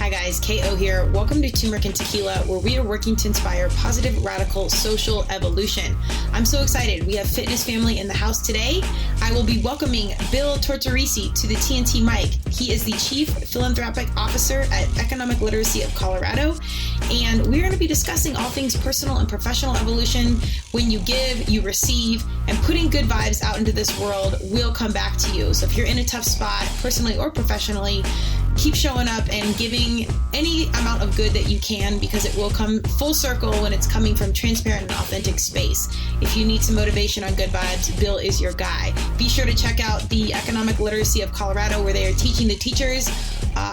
Hi guys, KO here. Welcome to Turmeric and Tequila, where we are working to inspire positive, radical, social evolution. I'm so excited. We have fitness family in the house today. I will be welcoming Bill Tortorici to the T&T mic. He is the Chief Philanthropic Officer at Economic Literacy of Colorado. And we're going to be discussing all things personal and professional evolution. When you give, you receive, and putting good vibes out into this world will come back to you. So if you're in a tough spot, personally or professionally, keep showing up and giving any amount of good that you can, because it will come full circle when it's coming from transparent and authentic space. If you need some motivation on good vibes, Bill is your guy. Be sure to check out the Economic Literacy of Colorado, where they are teaching the teachers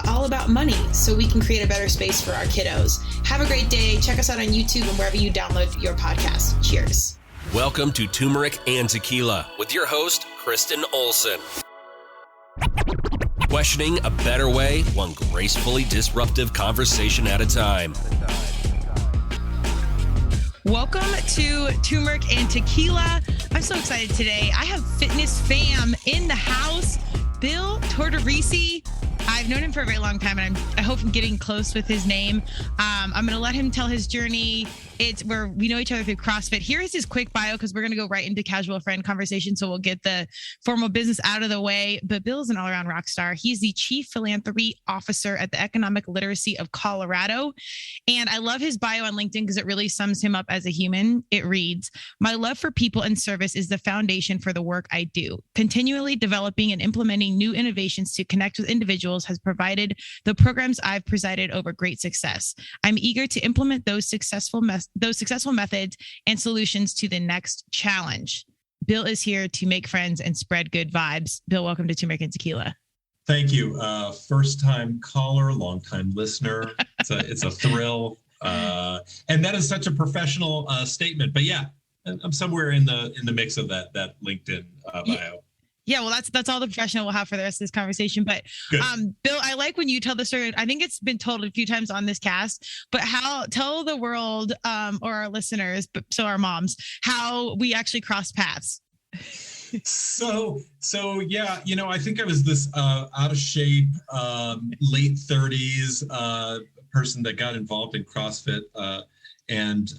all about money so we can create a better space for our kiddos. Have a great day. Check us out on YouTube and wherever you download your podcast. Cheers. Welcome to Turmeric and Tequila with your host, Kristen Olson. Questioning a better way, one gracefully disruptive conversation at a time. Welcome to Turmeric and Tequila. I'm so excited today. I have fitness fam in the house. Bill Tortorici. I've known him for a very long time, and I hope I'm getting close with his name. I'm going to let him tell his journey. It's where we know each other through CrossFit. Here is his quick bio, because we're going to go right into casual friend conversation. So we'll get the formal business out of the way. But Bill's an all-around rock star. He's the Chief Philanthropy Officer at the Economic Literacy of Colorado. And I love his bio on LinkedIn because it really sums him up as a human. It reads, "My love for people and service is the foundation for the work I do. Continually developing and implementing new innovations to connect with individuals has provided the programs I've presided over great success. I'm eager to implement those successful methods and solutions to the next challenge." Bill is here to make friends and spread good vibes. Bill, welcome to Turmeric and Tequila. Thank you. First time caller, long time listener. It's a thrill. And that is such a professional statement. But yeah, I'm somewhere in the mix of that LinkedIn bio. Yeah, well, that's all the professional we'll have for the rest of this conversation. But Bill, I like when you tell the story. I think it's been told a few times on this cast, but tell the world or our listeners, but so our moms, how we actually crossed paths. So yeah, I think I was this out of shape, late 30s person that got involved in CrossFit. And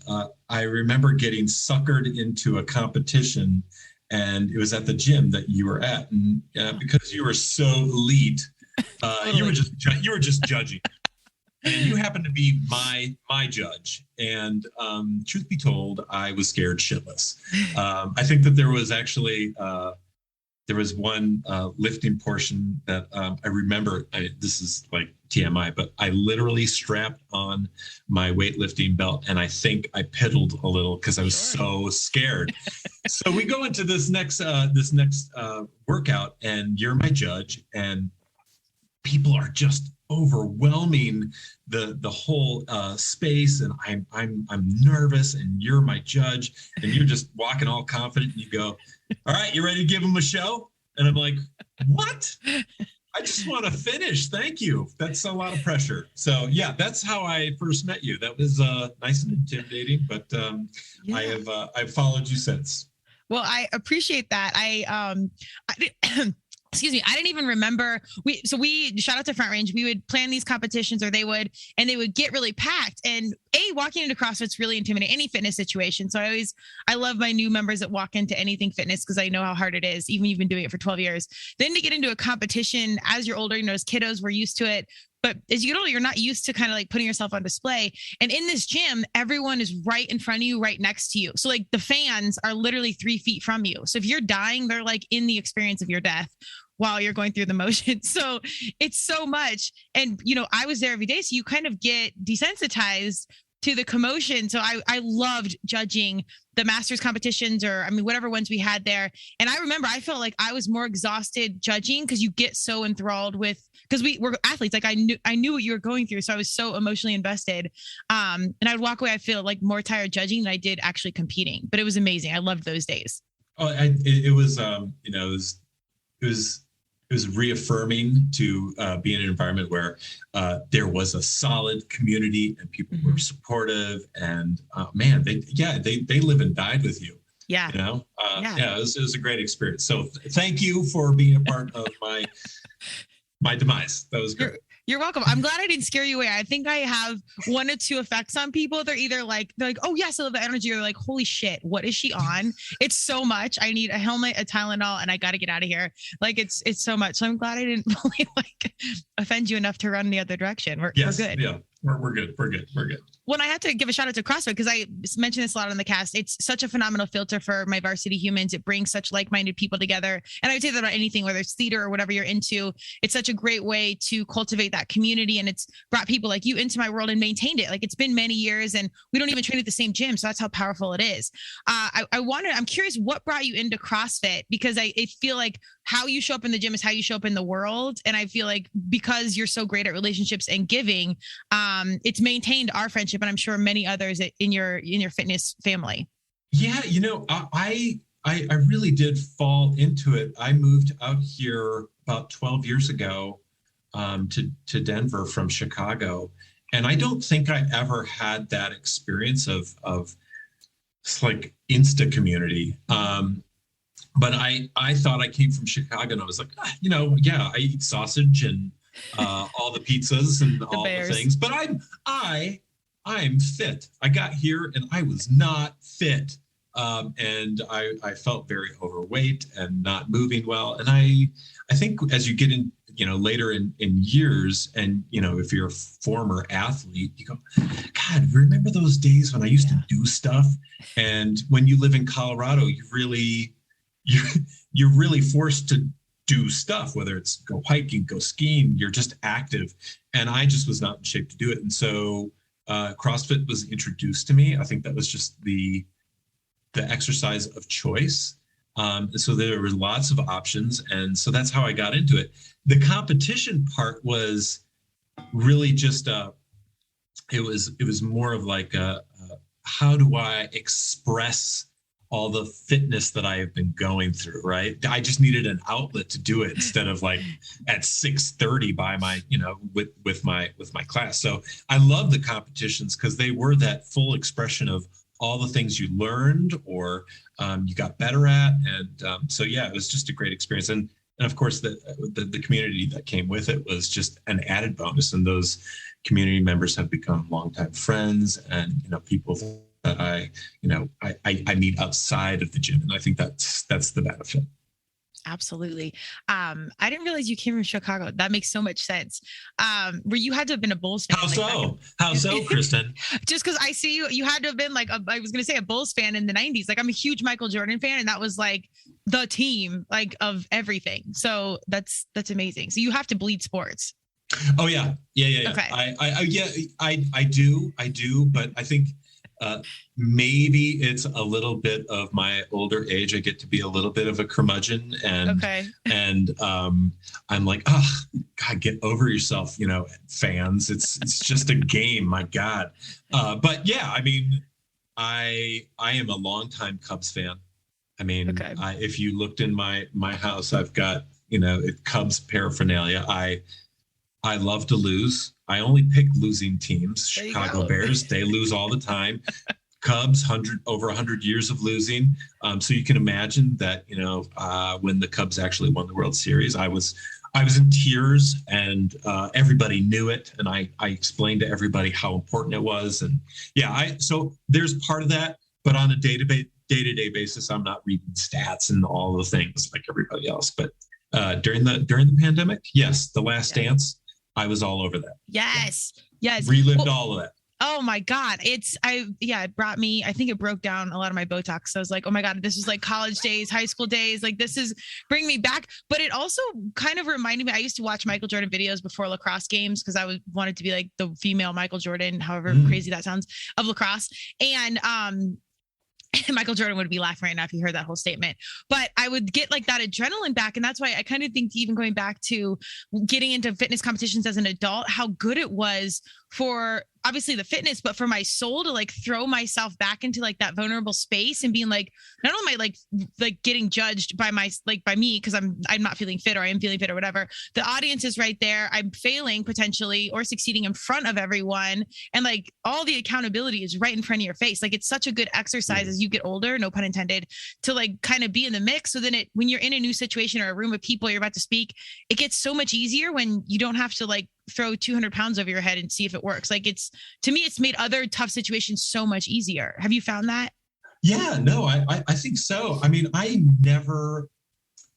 I remember getting suckered into a competition. And it was at the gym that you were at, and because you were so elite, you were just judging, and you happened to be my judge. And truth be told, I was scared shitless. I think that there was actually one lifting portion that I remember. This is like TMI, but I literally strapped on my weightlifting belt, and I think I piddled a little because I was so scared. So we go into this next workout, and you're my judge, and people are just overwhelming the whole space, and I'm nervous, and you're my judge, and you're just walking all confident, and you go, "All right, you ready to give them a show?" And I'm like, "What? I just want to finish. Thank you." That's a lot of pressure. So yeah, that's how I first met you. That was nice and intimidating, but I've followed you since. Well, I appreciate that. Excuse me, I didn't even remember. We shout out to Front Range. We would plan these competitions, or they would get really packed. And walking into CrossFit's really intimidating, any fitness situation. So I love my new members that walk into anything fitness, because I know how hard it is. Even you've been doing it for 12 years. Then to get into a competition as you're older, as kiddos, we're used to it. But as you get older, you're not used to kind of like putting yourself on display. And in this gym, everyone is right in front of you, right next to you. So like the fans are literally 3 feet from you. So if you're dying, they're like in the experience of your death while you're going through the motion. So it's so much. And, I was there every day. So you kind of get desensitized to the commotion. So I loved judging the masters competitions, or whatever ones we had there. And I remember I felt like I was more exhausted judging, because you get so enthralled with, because we were athletes. Like I knew what you were going through. So I was so emotionally invested. And I'd walk away, I feel like more tired judging than I did actually competing, but it was amazing. I loved those days. Oh, it was reaffirming to be in an environment where there was a solid community and people were supportive, and they live and died with you. Yeah. It was a great experience. So thank you for being a part of my demise. That was great. You're welcome. I'm glad I didn't scare you away. I think I have one or two effects on people. They're either like, oh yes, I love the energy. Or like, holy shit, what is she on? It's so much. I need a helmet, a Tylenol, and I got to get out of here. Like it's so much. So I'm glad I didn't really like offend you enough to run the other direction. We're good. Yeah. We're good. We're good. When I had to give a shout out to CrossFit, because I mentioned this a lot on the cast, it's such a phenomenal filter for my varsity humans. It brings such like-minded people together. And I would say that about anything, whether it's theater or whatever you're into, it's such a great way to cultivate that community. And it's brought people like you into my world and maintained it. Like it's been many years and we don't even train at the same gym. So that's how powerful it is. I'm curious what brought you into CrossFit, because I feel like how you show up in the gym is how you show up in the world. And I feel like because you're so great at relationships and giving, it's maintained our friendship, and I'm sure many others in your fitness family. Yeah, I really did fall into it. I moved out here about 12 years ago to Denver from Chicago, and I don't think I ever had that experience of it's like Insta community. But I thought I came from Chicago, and I was like, I eat sausage and all the pizzas and all the things, but I'm fit. I got here and I was not fit. And I felt very overweight and not moving well. And I think as you get in, later in years, and, if you're a former athlete, you go, God, remember those days when I used to do stuff? And when you live in Colorado, you're really forced to do stuff, whether it's go hiking, go skiing, you're just active. And I just was not in shape to do it. And so CrossFit was introduced to me. I think that was just the exercise of choice. So there were lots of options. And so that's how I got into it. The competition part was really just, it was more of like, how do I express all the fitness that I have been going through, right? I just needed an outlet to do it instead of like at 6:30 by my, with my class. So I love the competitions because they were that full expression of all the things you learned or you got better at. And so, yeah, it was just a great experience. And of course, the community that came with it was just an added bonus. And those community members have become longtime friends and, people that I meet outside of the gym. And I think that's the benefit. Absolutely. I didn't realize you came from Chicago. That makes so much sense. Where you had to have been a Bulls fan. How so, Kristen? Just because I see you had to have been like, I was going to say a Bulls fan in the 90s. Like I'm a huge Michael Jordan fan. And that was like the team like of everything. So that's amazing. So you have to bleed sports. Oh yeah. Okay. I do. But I think, maybe it's a little bit of my older age. I get to be a little bit of a curmudgeon and I'm like, oh God, get over yourself, fans. It's just a game. My God. But yeah, I mean, I am a longtime Cubs fan. I mean, if you looked in my house, I've got, Cubs paraphernalia. I love to lose. I only pick losing teams. Chicago Bears, they lose all the time. Cubs, over 100 years of losing. So you can imagine that, when the Cubs actually won the World Series, I was in tears and everybody knew it. And I explained to everybody how important it was. And yeah, so there's part of that, but on a day-to-day basis, I'm not reading stats and all the things like everybody else. But during the pandemic, yes, The Last Dance, I was all over that. Yes. Relived all of that. Oh my God. It brought me, I think it broke down a lot of my Botox. So I was like, oh my God, this is like college days, high school days. Like this is bringing me back. But it also kind of reminded me, I used to watch Michael Jordan videos before lacrosse games because I wanted to be like the female Michael Jordan, however crazy that sounds, of lacrosse. And Michael Jordan would be laughing right now if you heard that whole statement, but I would get like that adrenaline back. And that's why I kind of think even going back to getting into fitness competitions as an adult, how good it was for obviously the fitness, but for my soul to like throw myself back into like that vulnerable space and being like, not only am I like getting judged by by me, cause I'm not feeling fit or I am feeling fit or whatever. The audience is right there. I'm failing potentially or succeeding in front of everyone. And like all the accountability is right in front of your face. Like it's such a good exercise as you get older, no pun intended, to like kind of be in the mix. So then when you're in a new situation or a room of people you're about to speak, it gets so much easier when you don't have to like throw 200 pounds over your head and see if it works. Like to me, it's made other tough situations so much easier. Have you found that? Yeah, no, I think so. I mean, I never,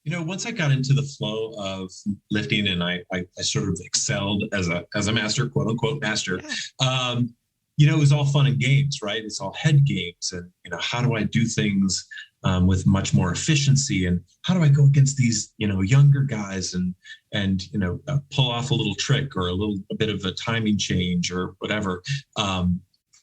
once I got into the flow of lifting and I sort of excelled as a master, quote unquote master, it was all fun and games, right? It's all head games. And, how do I do things with much more efficiency? And how do I go against these, younger guys and pull off a little trick or a bit of a timing change or whatever.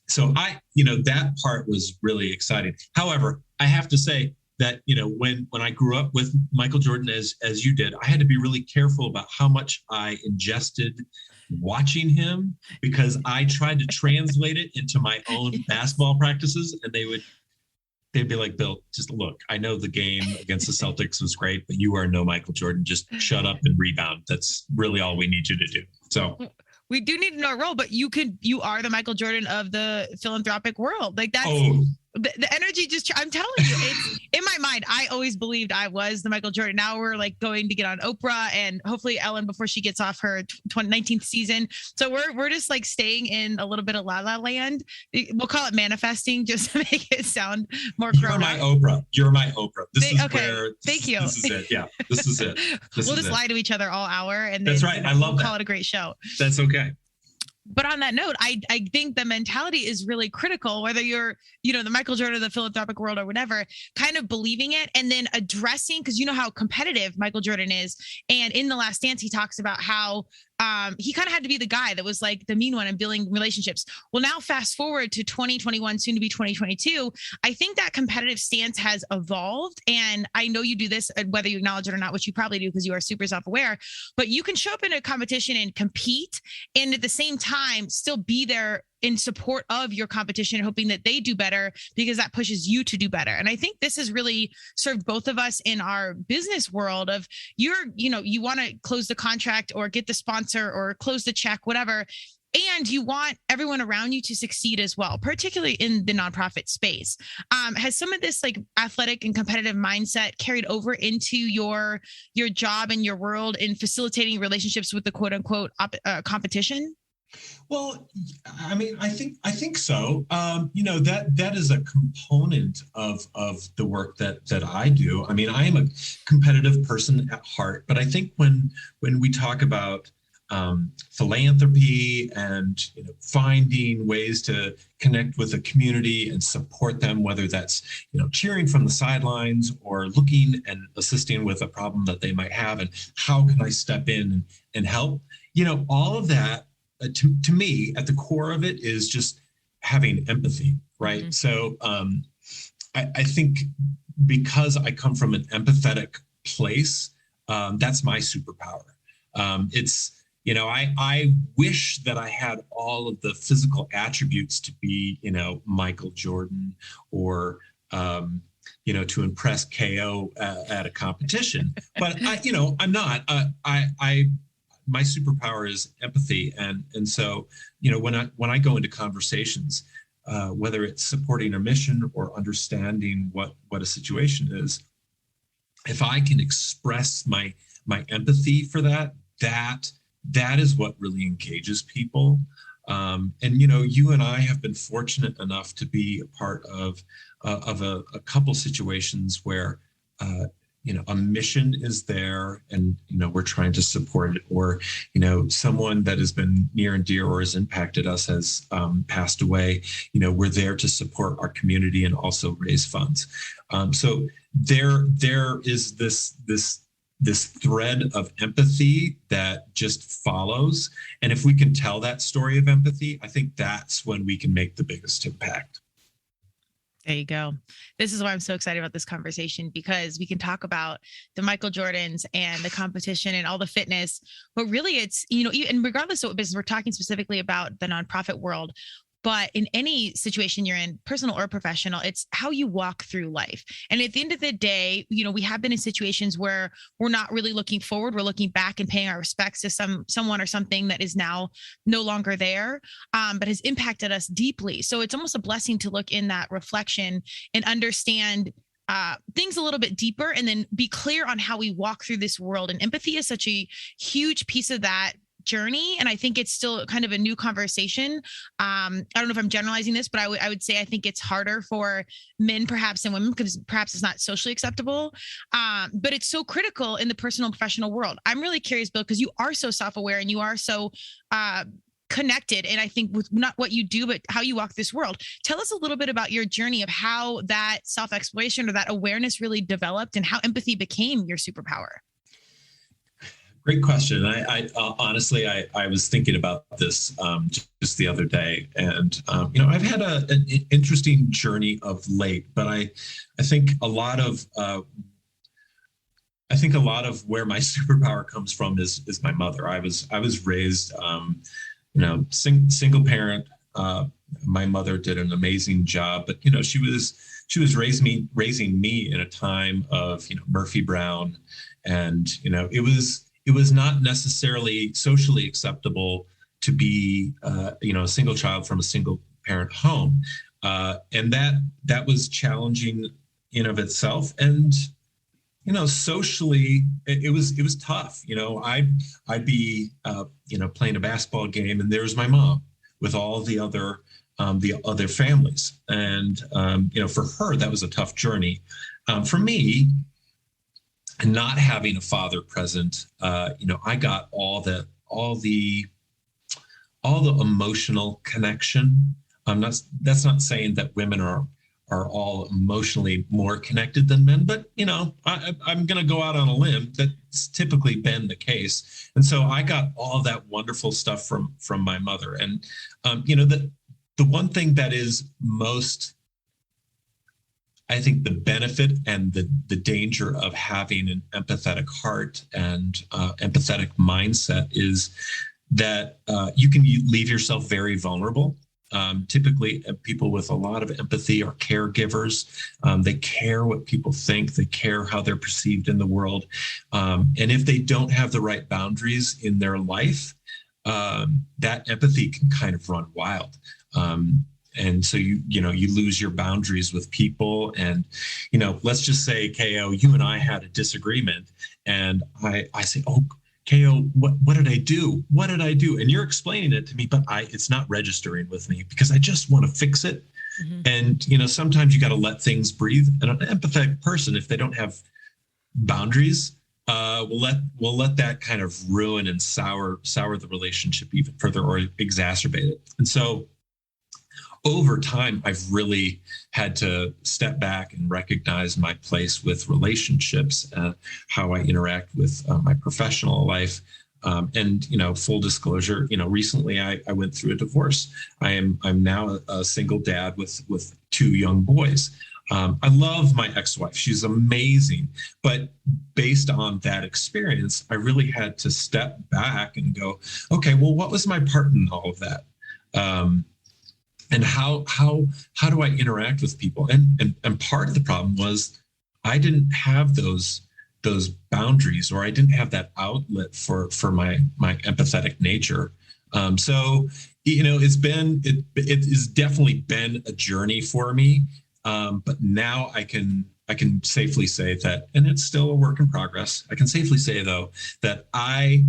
So that part was really exciting. However, I have to say that, when I grew up with Michael Jordan, as you did, I had to be really careful about how much I ingested watching him, because I tried to translate it into my own basketball practices, and they'd be like, Bill, just look, I know the game against the Celtics was great, but you are no Michael Jordan. Just shut up and rebound. That's really all we need you to do. So we do need to know a role, but you are the Michael Jordan of the philanthropic world. Like that's the energy. I'm telling you, it's in my mind. I always believed I was the Michael Jordan. Now we're like going to get on Oprah and hopefully Ellen before she gets off her 19th season. So we're just like staying in a little bit of La La Land. We'll call it manifesting just to make it sound more grown up. You're my Oprah. This is where. Thank you. This is it. Yeah, this is it. We'll just lie to each other all hour, and that's right. I love that. Call it a great show. That's okay. But on that note, I think the mentality is really critical, whether you're, the Michael Jordan of the philanthropic world or whatever, kind of believing it and then addressing, because you know how competitive Michael Jordan is. And in The Last Dance, he talks about how he kind of had to be the guy that was like the mean one and building relationships. Well, now fast forward to 2021, soon to be 2022. I think that competitive stance has evolved. And I know you do this, whether you acknowledge it or not, which you probably do because you are super self-aware, but you can show up in a competition and compete. And at the same time, still be there in support of your competition, hoping that they do better because that pushes you to do better. And I think this has really served both of us in our business world of you want to close the contract or get the sponsor or close the check, whatever. And you want everyone around you to succeed as well, particularly in the nonprofit space. Has some of this like athletic and competitive mindset carried over into your job and your world in facilitating relationships with the quote unquote competition? Well, I mean, I think so. That is a component of the work that I do. I mean, I am a competitive person at heart, but I think when we talk about philanthropy and finding ways to connect with the community and support them, whether that's cheering from the sidelines or looking and assisting with a problem that they might have, and how can I step in and help? All of that. To me, at the core of it is just having empathy, right? Mm-hmm. So I think because I come from an empathetic place, that's my superpower. I wish that I had all of the physical attributes to be, Michael Jordan or, to impress KO at a competition, but I'm not. My superpower is empathy. And so, when I go into conversations, whether it's supporting a mission or understanding what a situation is, if I can express my empathy for that is what really engages people. And, you and I have been fortunate enough to be a part of a couple situations where, a mission is there and, we're trying to support it, or, someone that has been near and dear or has impacted us has passed away. We're there to support our community and also raise funds. So there is this thread of empathy that just follows. And if we can tell that story of empathy, I think that's when we can make the biggest impact. There you go. This is why I'm so excited about this conversation, because we can talk about the Michael Jordans and the competition and all the fitness, but really it's, and regardless of what business we're talking specifically about the nonprofit world, but in any situation you're in, personal or professional, it's how you walk through life. And at the end of the day, we have been in situations where we're not really looking forward. We're looking back and paying our respects to someone or something that is now no longer there, but has impacted us deeply. So it's almost a blessing to look in that reflection and understand things a little bit deeper, and then be clear on how we walk through this world. And empathy is such a huge piece of that journey. And I think it's still kind of a new conversation. I don't know if I'm generalizing this, but I would say I think it's harder for men perhaps than women because perhaps it's not socially acceptable. But it's so critical in the personal and professional world. I'm really curious, Bill, because you are so self-aware and you are so connected. And I think with not what you do, but how you walk this world. Tell us a little bit about your journey of how that self-exploration or that awareness really developed and how empathy became your superpower. Great question. I honestly, I was thinking about this just the other day, and I've had an interesting journey of late. But I think a lot of where my superpower comes from is my mother. I was raised, single parent. My mother did an amazing job, but she was raising me in a time of Murphy Brown, and it was not necessarily socially acceptable to be, a single child from a single parent home. And that was challenging in of itself. And, socially it was tough. I'd be, playing a basketball game and there was my mom with all the other families. And, for her, that was a tough journey. For me, and not having a father present, I got all the emotional connection. That's not saying that women are all emotionally more connected than men, but I'm going to go out on a limb. That's typically been the case, and so I got all of that wonderful stuff from my mother. And the one thing that is most, I think, the benefit and the danger of having an empathetic heart and empathetic mindset is that you can leave yourself very vulnerable. Typically, people with a lot of empathy are caregivers. They care what people think. They care how they're perceived in the world. And if they don't have the right boundaries in their life, that empathy can kind of run wild. And so you lose your boundaries with people. And, let's just say, KO, you and I had a disagreement. And I say, oh, KO, what did I do? What did I do? And you're explaining it to me, but it's not registering with me because I just want to fix it. Mm-hmm. And, sometimes you got to let things breathe. And an empathetic person, if they don't have boundaries, we'll let that kind of ruin and sour the relationship even further or exacerbate it. And so over time, I've really had to step back and recognize my place with relationships, how I interact with my professional life. And, full disclosure, recently I went through a divorce. I'm now a single dad with two young boys. I love my ex-wife. She's amazing. But based on that experience, I really had to step back and go, okay, well, what was my part in all of that? And how do I interact with people? And part of the problem was I didn't have those boundaries, or I didn't have that outlet for my empathetic nature. So it has definitely been a journey for me. But now I can safely say that, and it's still a work in progress. I can safely say though that I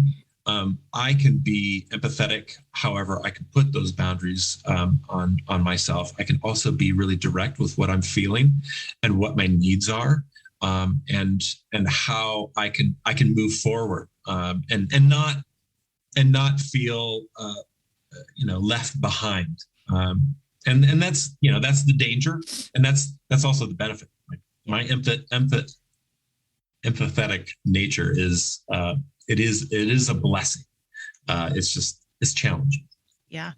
can be empathetic. However, I can put those boundaries on myself. I can also be really direct with what I'm feeling and what my needs are, and how I can move forward, and not feel left behind. And that's the danger, and that's also the benefit. My empathetic nature is. It is a blessing. It's challenging. Yeah.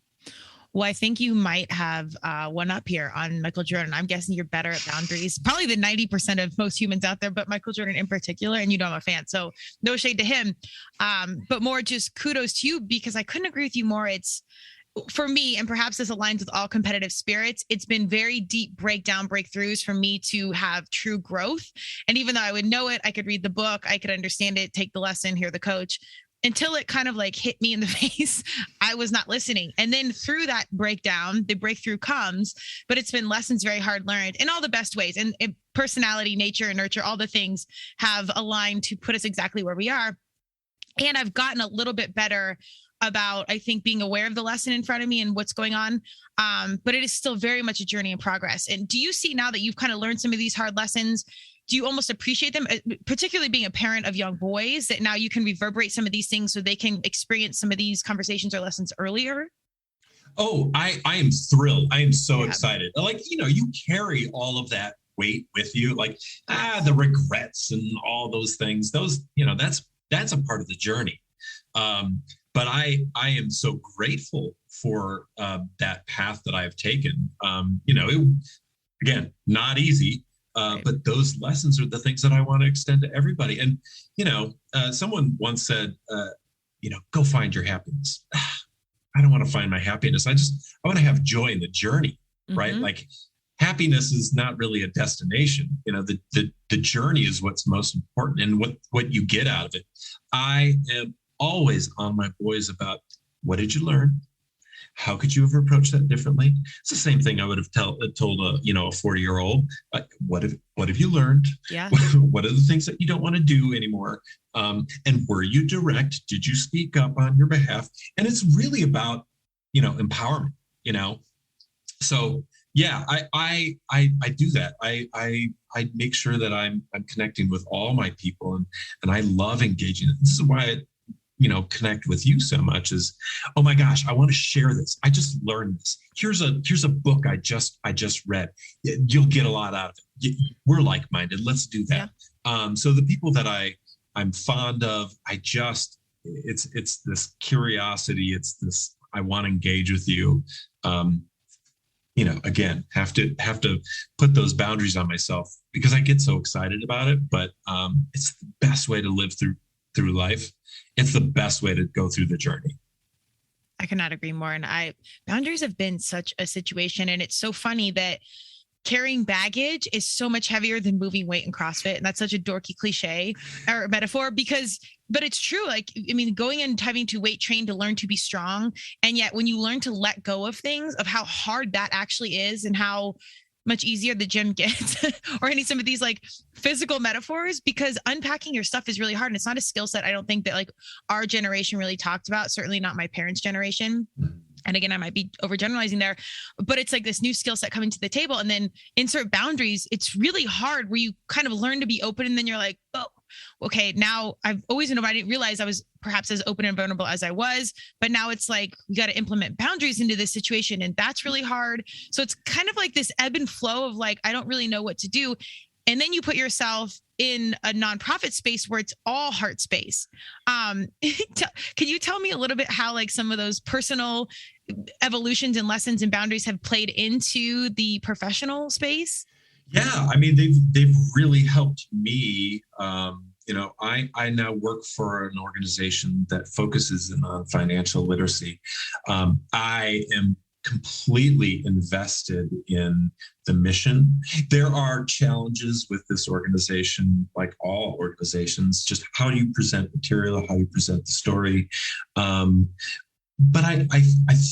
Well, I think you might have one up here on Michael Jordan. I'm guessing you're better at boundaries, probably than 90% of most humans out there, but Michael Jordan in particular, and I'm a fan. So no shade to him, but more just kudos to you, because I couldn't agree with you more. It's, for me, and perhaps this aligns with all competitive spirits, it's been very deep breakthroughs for me to have true growth. And even though I would know it, I could read the book, I could understand it, take the lesson, hear the coach, until it kind of like hit me in the face, I was not listening. And then through that breakdown, the breakthrough comes, but it's been lessons very hard learned in all the best ways. And personality, nature, and nurture, all the things have aligned to put us exactly where we are. And I've gotten a little bit better about, I think, being aware of the lesson in front of me and what's going on. But it is still very much a journey in progress. And do you see now that you've kind of learned some of these hard lessons, do you almost appreciate them, particularly being a parent of young boys, that now you can reverberate some of these things so they can experience some of these conversations or lessons earlier? Oh, I am thrilled. I am so excited. Like, you carry all of that weight with you, like, the regrets and all those things, those, that's a part of the journey. But I am so grateful for that path that I've taken. Again, not easy. But those lessons are the things that I want to extend to everybody. And, someone once said, go find your happiness. I don't want to find my happiness. I want to have joy in the journey, right? Like, happiness is not really a destination. The journey is what's most important, and what you get out of it. I am always on my boys about, what did you learn? How could you have approached that differently? It's the same thing I would have told a 40-year-old. What have you learned? Yeah. What are the things that you don't want to do anymore? And were you direct? Did you speak up on your behalf? And it's really about, empowerment. So yeah, I do that. I make sure that I'm connecting with all my people, and I love engaging. This is why connect with you so much, is, oh my gosh, I want to share this. I just learned this. Here's a book I just read. You'll get a lot out of it. We're like-minded. Let's do that. Yeah. So the people that I'm fond of, it's this curiosity. It's this, I want to engage with you. Again, have to put those boundaries on myself, because I get so excited about it, but it's the best way to live through life. It's the best way to go through the journey. I cannot agree more. And boundaries have been such a situation. And it's so funny that carrying baggage is so much heavier than moving weight in CrossFit. And that's such a dorky cliche or metaphor, but it's true. Like, going and having to weight train to learn to be strong. And yet when you learn to let go of things, of how hard that actually is, and how much easier the gym gets, or some of these like physical metaphors, because unpacking your stuff is really hard. And it's not a skill set I don't think that like our generation really talked about, certainly not my parents' generation. And again, I might be overgeneralizing there, but it's like this new skill set coming to the table, and then insert boundaries. It's really hard, where you kind of learn to be open, and then you're like, oh, okay, now I've always known, I didn't realize I was perhaps as open and vulnerable as I was, but now it's like, we got to implement boundaries into this situation. And that's really hard. So it's kind of like this ebb and flow of like, I don't really know what to do. And then you put yourself in a nonprofit space where it's all heart space. Can you tell me a little bit how like some of those personal evolutions and lessons and boundaries have played into the professional space? Yeah, they've really helped me. I now work for an organization that focuses on financial literacy. I am completely invested in the mission. There are challenges with this organization, like all organizations, just how do you present material, how you present the story. But I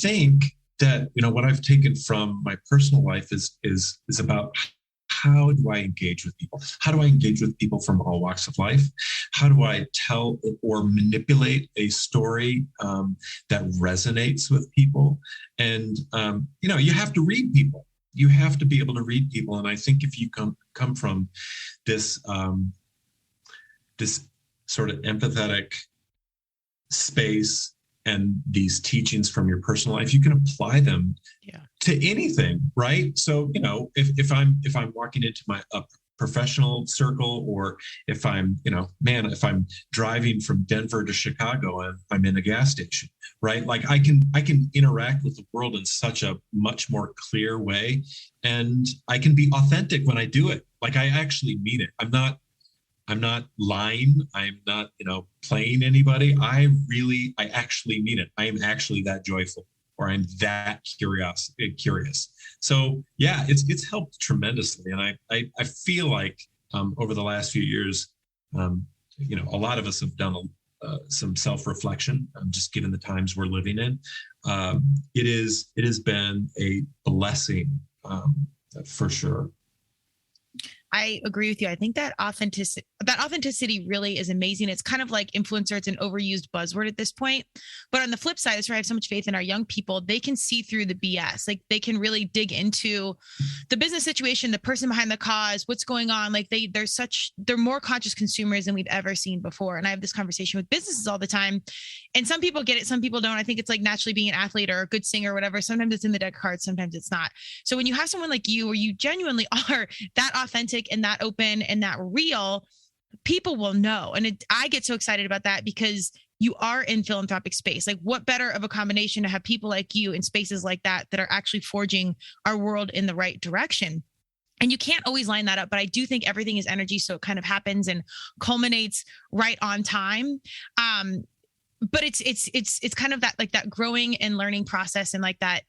think that, what I've taken from my personal life is about, how do I engage with people? How do I engage with people from all walks of life? How do I tell or manipulate a story that resonates with people? And, you have to read people. You have to be able to read people. And I think if you come from this sort of empathetic space and these teachings from your personal life, you can apply them to anything, right? So, if I'm walking into my professional circle, or if I'm, if I'm driving from Denver to Chicago and I'm in a gas station, right? Like I can interact with the world in such a much more clear way, and I can be authentic when I do it. Like I actually mean it. I'm not lying. I'm not, playing anybody. I actually mean it. I am actually that joyful, or I'm that curious. So yeah, it's helped tremendously. And I feel like over the last few years, a lot of us have done some self-reflection, just given the times we're living in. It has been a blessing for sure. I agree with you. I think that authenticity really is amazing. It's kind of like influencer. It's an overused buzzword at this point. But on the flip side, that's where I have so much faith in our young people. They can see through the BS. Like they can really dig into the business situation, the person behind the cause, what's going on. Like they're more conscious consumers than we've ever seen before. And I have this conversation with businesses all the time. And some people get it, some people don't. I think it's like naturally being an athlete or a good singer or whatever. Sometimes it's in the deck of cards, sometimes it's not. So when you have someone like you, where you genuinely are that authentic and that open and that real, people will know. And I get so excited about that because you are in philanthropic space. Like what better of a combination to have people like you in spaces like that are actually forging our world in the right direction. And you can't always line that up, but I do think everything is energy. So it kind of happens and culminates right on time. But it's kind of that, like that growing and learning process and like that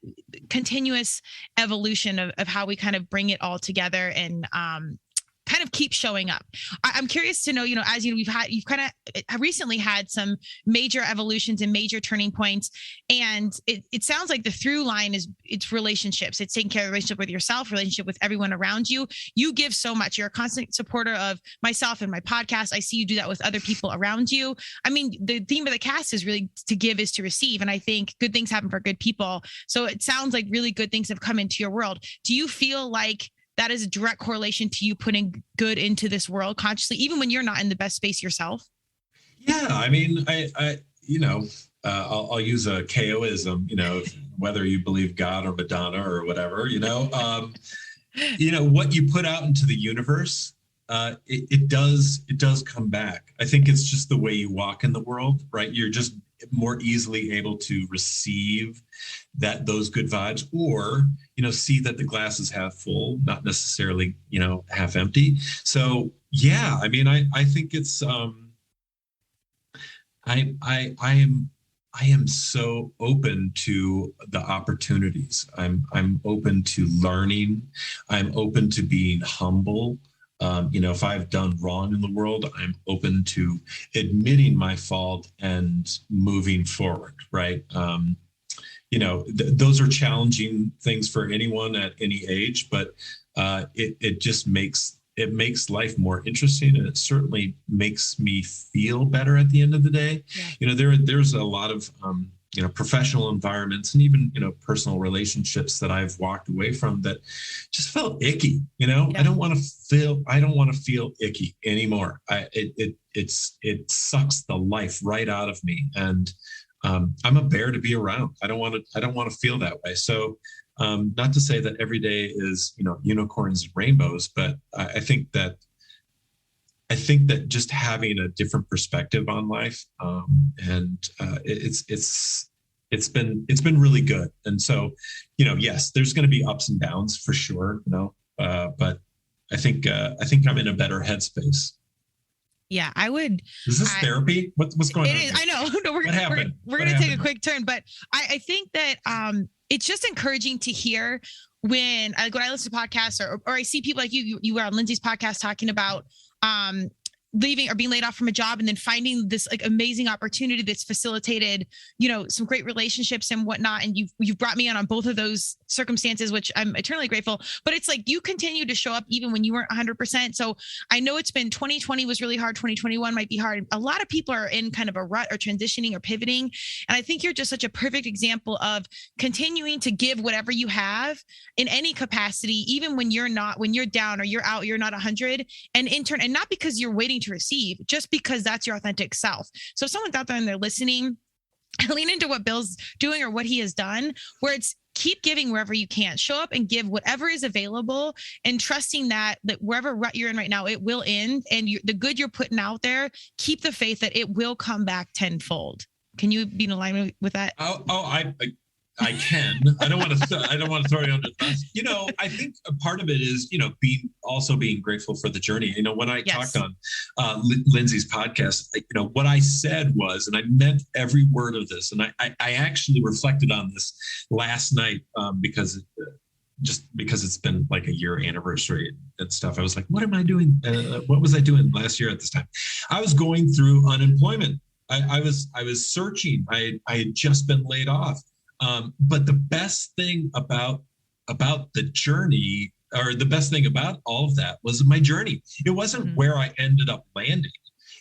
continuous evolution of how we kind of bring it all together and kind of keep showing up. I'm curious to know, as you've kind of recently had some major evolutions and major turning points, and it sounds like the through line is it's relationships. It's taking care of the relationship with yourself, relationship with everyone around you. You give so much. You're a constant supporter of myself and my podcast. I see you do that with other people around you. I mean, the theme of the cast is really to give is to receive. And I think good things happen for good people. So it sounds like really good things have come into your world. Do you feel like that is a direct correlation to you putting good into this world consciously, even when you're not in the best space yourself? Yeah, I mean, I'll use a KOism, whether you believe God or Madonna or whatever, what you put out into the universe, it does come back. I think it's just the way you walk in the world, right? You're just more easily able to receive those good vibes, or see that the glass is half full, not necessarily half empty. So yeah, I mean, I think it's I am so open to the opportunities. I'm open to learning. I'm open to being humble. If I've done wrong in the world, I'm open to admitting my fault and moving forward, right? Those are challenging things for anyone at any age, but it just makes life more interesting, and it certainly makes me feel better at the end of the day. Yeah. There's a lot of professional environments and even personal relationships that I've walked away from that just felt icky. Yeah. I don't want to feel icky anymore. It sucks the life right out of me, and I'm a bear to be around. I don't want to feel that way. So not to say that every day is unicorns and rainbows, but I think that just having a different perspective on life, it's been really good. And so, yes, there's going to be ups and downs for sure, but I think I'm in a better headspace. Yeah, I would. Is this therapy? What's going on? It is. I know. No, we're going to take a quick turn, but I think that it's just encouraging to hear when I listen to podcasts or I see people like you were on Lindsay's podcast talking about leaving or being laid off from a job and then finding this like amazing opportunity that's facilitated, some great relationships and whatnot. And you've brought me on both of those circumstances, which I'm eternally grateful, but it's like you continue to show up even when you weren't 100%. So I know it's been 2020 was really hard. 2021 might be hard. A lot of people are in kind of a rut or transitioning or pivoting. And I think you're just such a perfect example of continuing to give whatever you have in any capacity, even when you're down or you're out, you're not 100 and not because you're waiting to receive, just because that's your authentic self. So if someone's out there and they're listening, lean into what Bill's doing or what he has done, where it's keep giving wherever you can. Show up and give whatever is available, and trusting that wherever rut you're in right now, it will end. And the good you're putting out there, keep the faith that it will come back tenfold. Can you be in alignment with that? I can. I don't want to throw you under the bus. I think a part of it is, being grateful for the journey. When I talked on Lindsay's podcast, what I said was, and I meant every word of this, and I actually reflected on this last night because it's been like a year anniversary and stuff. I was like, what am I doing? What was I doing last year at this time? I was going through unemployment. I was searching. I had just been laid off. But the best thing about the journey or the best thing about all of that was my journey. It wasn't where I ended up landing.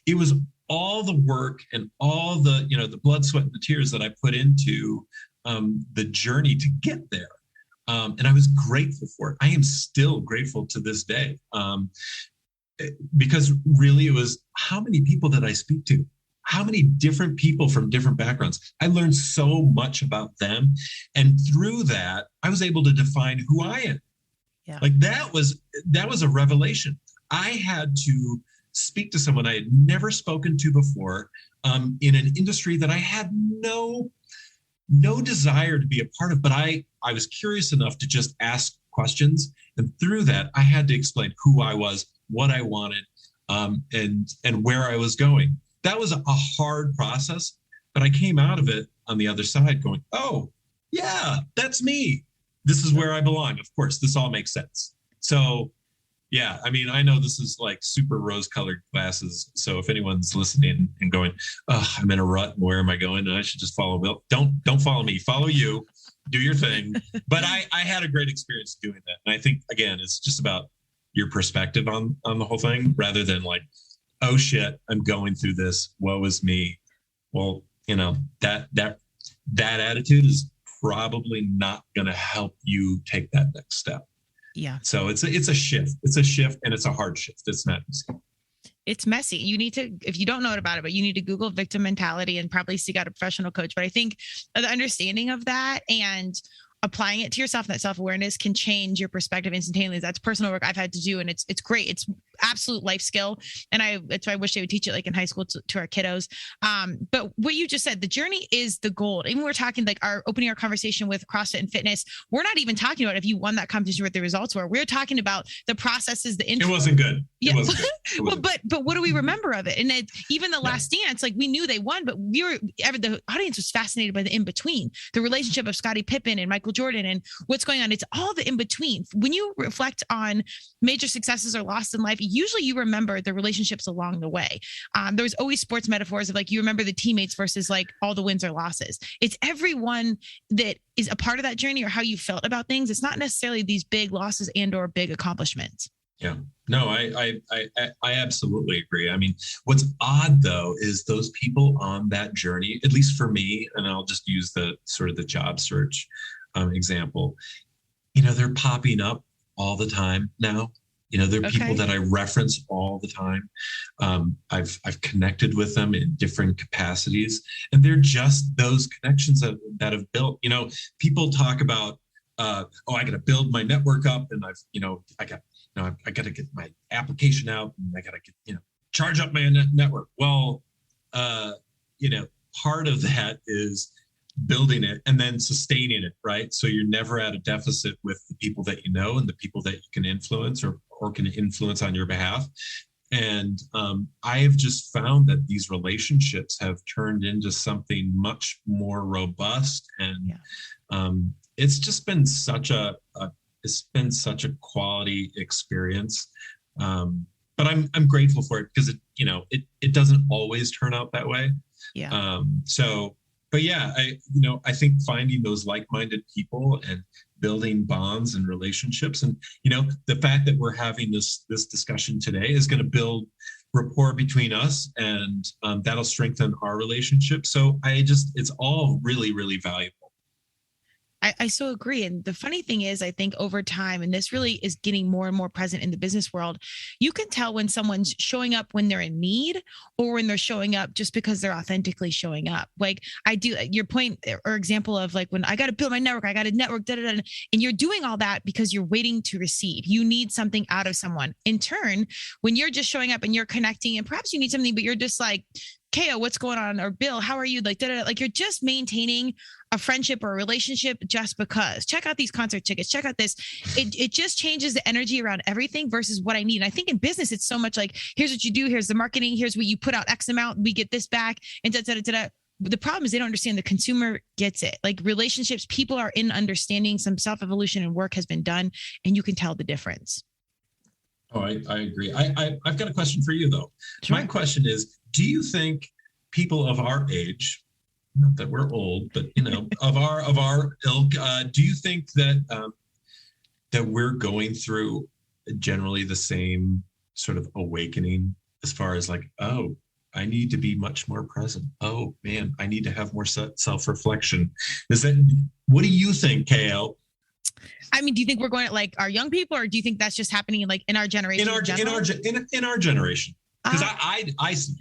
It was all the work and all the, the blood, sweat, and the tears that I put into the journey to get there. And I was grateful for it. I am still grateful to this day. Because really it was, how many people did I speak to? How many different people from different backgrounds? I learned so much about them. And through that, I was able to define who I am. Yeah. Like that was a revelation. I had to speak to someone I had never spoken to before, in an industry that I had no desire to be a part of, but I was curious enough to just ask questions. And through that, I had to explain who I was, what I wanted, and where I was going. That was a hard process, but I came out of it on the other side going, oh, yeah, that's me. This is where I belong. Of course, this all makes sense. So, yeah, I mean, I know this is like super rose-colored glasses. So if anyone's listening and going, oh, I'm in a rut, where am I going? And I should just follow Bill. Don't follow me. Follow you. Do your thing. But I had a great experience doing that. And I think, again, it's just about your perspective on the whole thing, rather than like, oh shit, I'm going through this. Woe is me. Well, that attitude is probably not going to help you take that next step. Yeah. So it's a shift. It's a shift, and it's a hard shift. It's not easy. It's messy. You need to, if you don't know about it, but you need to Google victim mentality and probably seek out a professional coach. But I think the understanding of that and applying it to yourself, that self-awareness can change your perspective instantaneously. That's personal work I've had to do. And it's great. It's absolute life skill. And that's why I wish they would teach it like in high school to our kiddos. But what you just said, the journey is the gold. Even we're talking like opening our conversation with CrossFit and fitness. We're not even talking about if you won that competition, what the results were. We're talking about the processes, the info. It wasn't good. Yeah. It wasn't good. It wasn't but what do we remember of it? And even the last dance, like we knew they won, but the audience was fascinated by the in-between, the relationship of Scottie Pippen and Michael Jordan and what's going on. It's all the in-between. When you reflect on major successes or losses in life, usually you remember the relationships along the way. There's always sports metaphors of like, you remember the teammates versus like all the wins or losses. It's everyone that is a part of that journey or how you felt about things. It's not necessarily these big losses and or big accomplishments. Yeah, no, I absolutely agree. I mean, what's odd though, is those people on that journey, at least for me, and I'll just use the sort of the job search example, they're popping up all the time now. They're people that I reference all the time. I've connected with them in different capacities, and they're just those connections that have built. People talk about, I got to build my network up, and I got to get my application out, and I got to get charge up my network. Well, part of that is building it and then sustaining it, right? So you're never at a deficit with the people that you know and the people that you can influence or can influence on your behalf. And I have just found that these relationships have turned into something much more robust, and it's just been such a quality experience. But I'm grateful for it because it doesn't always turn out that way. Yeah. But yeah, I think finding those like-minded people and building bonds and relationships, and the fact that we're having this discussion today is going to build rapport between us, and that'll strengthen our relationship. So it's all really, really valuable. I so agree. And the funny thing is, I think over time, and this really is getting more and more present in the business world, you can tell when someone's showing up when they're in need or when they're showing up just because they're authentically showing up. Like I do your point or example of like, when I got to build my network, I got to network, and you're doing all that because you're waiting to receive. You need something out of someone. In turn, when you're just showing up and you're connecting, and perhaps you need something, but you're just like, Keo, what's going on? Or Bill, how are you? Like you're just maintaining a friendship or a relationship just because. Check out these concert tickets. Check out this. It just changes the energy around everything versus what I need. And I think in business, it's so much like, here's what you do. Here's the marketing. Here's what you put out X amount. We get this back. And The problem is they don't understand the consumer gets it. Like relationships, people are in understanding, some self-evolution and work has been done, and you can tell the difference. Oh, I agree. I've got a question for you though. Sure. My question is, do you think people of our age, not that we're old, but of our ilk, do you think that that we're going through generally the same sort of awakening as far as like, oh, I need to be much more present. Oh man, I need to have more self-reflection. What do you think, KL? I mean, do you think we're going at like our young people, or do you think that's just happening like in our generation? In our generation, because I see.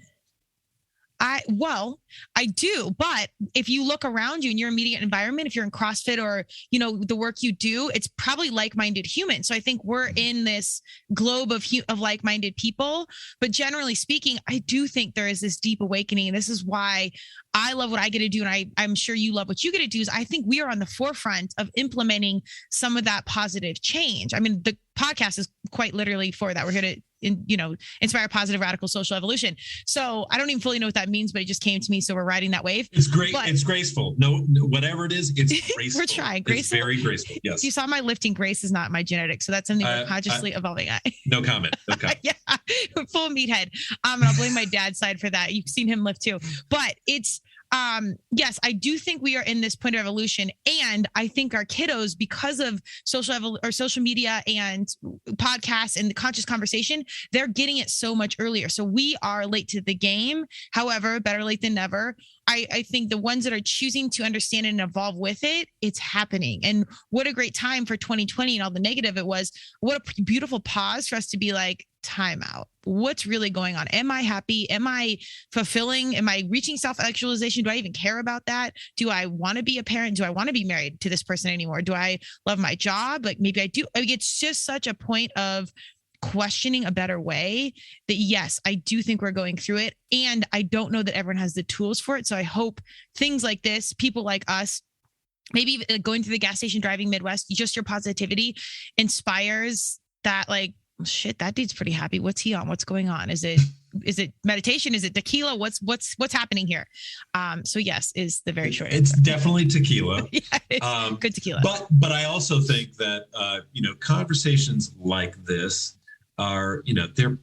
I do. But if you look around you in your immediate environment, if you're in CrossFit or, the work you do, it's probably like-minded humans. So I think we're in this globe of like-minded people. But generally speaking, I do think there is this deep awakening. This is why I love what I get to do. And I'm sure you love what you get to do. Is I think we are on the forefront of implementing some of that positive change. I mean, the podcast is quite literally for that. We're here to inspire positive radical social evolution. So I don't even fully know what that means, but it just came to me. So we're riding that wave. It's great. It's graceful. No, whatever it is, it's graceful. We're trying. Graceful. It's very graceful. Yes. You saw my lifting. Grace is not my genetics. So that's something we're consciously evolving at. No comment. Yeah. Full meathead. And I'll blame my dad's side for that. You've seen him lift too, but it's, yes, I do think we are in this point of evolution, and I think our kiddos, because of social media and podcasts and the conscious conversation, they're getting it so much earlier. So we are late to the game. However, better late than never. I think the ones that are choosing to understand and evolve with it, it's happening. And what a great time for 2020 and all the negative it was. What a beautiful pause for us to be like, time out. What's really going on? Am I happy? Am I fulfilling? Am I reaching self-actualization? Do I even care about that? Do I want to be a parent? Do I want to be married to this person anymore? Do I love my job? Like maybe I do. It's just such a point of questioning a better way that, yes, I do think we're going through it. And I don't know that everyone has the tools for it. So I hope things like this, people like us, maybe going through the gas station, driving Midwest, just your positivity inspires that, like, shit, that dude's pretty happy. What's he on? What's going on? Is it meditation? Is it tequila? What's happening here? So yes, is the very short It's answer. Definitely tequila. Yeah, good tequila. But I also think that, conversations like this are, they're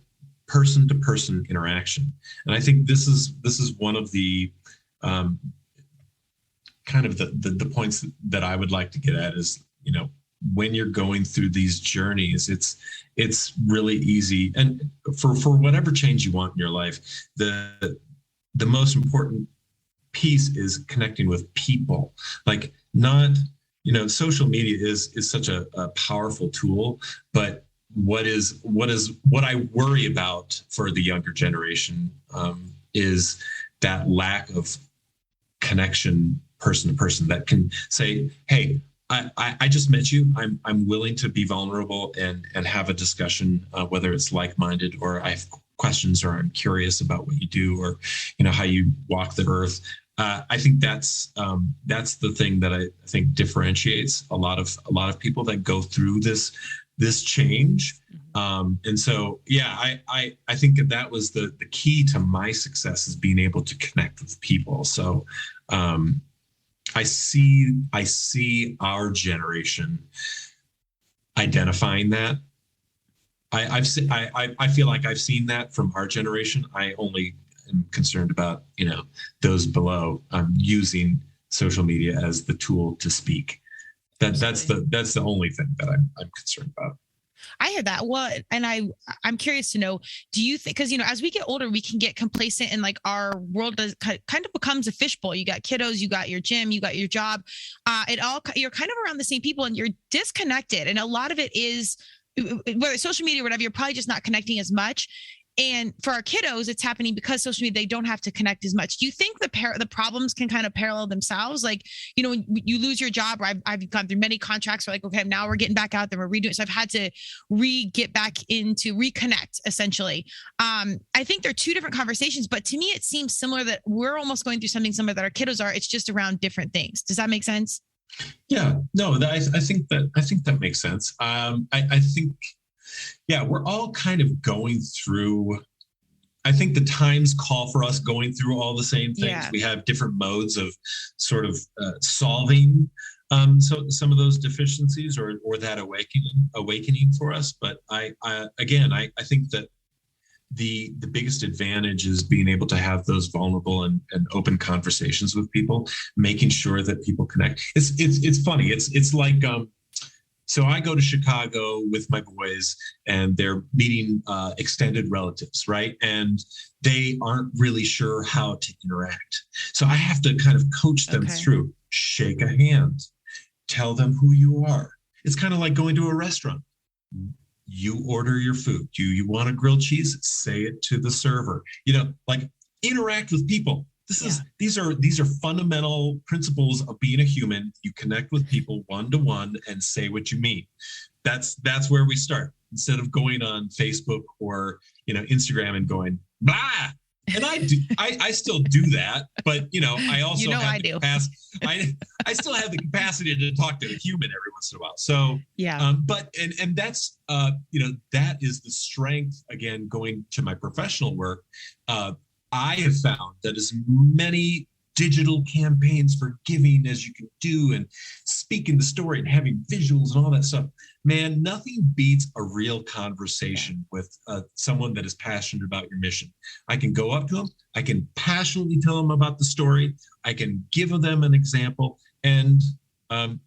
person to person interaction. And I think this is one of the, kind of the points that I would like to get at is, when you're going through these journeys, it's really easy. And for whatever change you want in your life, the most important piece is connecting with people. Like, not, social media is such a powerful tool, but what I worry about for the younger generation is that lack of connection person to person that can say, hey, I just met you. I'm willing to be vulnerable and have a discussion, whether it's like-minded or I have questions or I'm curious about what you do or, how you walk the earth. I think that's the thing that I think differentiates a lot of people that go through this change. And so, yeah, I think that was the key to my success, is being able to connect with people. So, I see our generation identifying that. I feel like I've seen that from our generation. I only am concerned about, those below, using social media as the tool to speak. That's the only thing that I'm concerned about. I hear that. Well, and I'm curious to know, do you think, because, as we get older, we can get complacent and like our world kind of becomes a fishbowl. You got kiddos, you got your gym, you got your job. You're kind of around the same people and you're disconnected. And a lot of it is, whether it's social media or whatever, you're probably just not connecting as much. And for our kiddos, it's happening because social media, they don't have to connect as much. Do you think the problems can kind of parallel themselves? Like, when you lose your job, or I've gone through many contracts where like, okay, now we're getting back out there, we're redoing it. So I've had to get back into reconnect, essentially. I think they're two different conversations, but to me, it seems similar that we're almost going through something similar that our kiddos are. It's just around different things. Does that make sense? Yeah, no, I think that makes sense. I think, yeah, we're all kind of going through, I think the times call for us going through all the same things. Yeah. We have different modes of sort of solving some of those deficiencies or that awakening for us. But I think that the biggest advantage is being able to have those vulnerable and open conversations with people, making sure that people connect. It's funny. It's like, So I go to Chicago with my boys and they're meeting extended relatives, right? And they aren't really sure how to interact. So I have to kind of coach them through, shake a hand, tell them who you are. It's kind of like going to a restaurant. You order your food. Do you want a grilled cheese? Say it to the server. Like interact with people. These are fundamental principles of being a human. You connect with people one-to-one and say what you mean. That's where we start. Instead of going on Facebook or Instagram and going blah. And I still do that, but I also have the capacity. I still have the capacity to talk to a human every once in a while. So but that's that is the strength, again, going to my professional work. I have found that as many digital campaigns for giving as you can do and speaking the story and having visuals and all that stuff, man, nothing beats a real conversation with someone that is passionate about your mission. I can go up to them. I can passionately tell them about the story. I can give them an example. And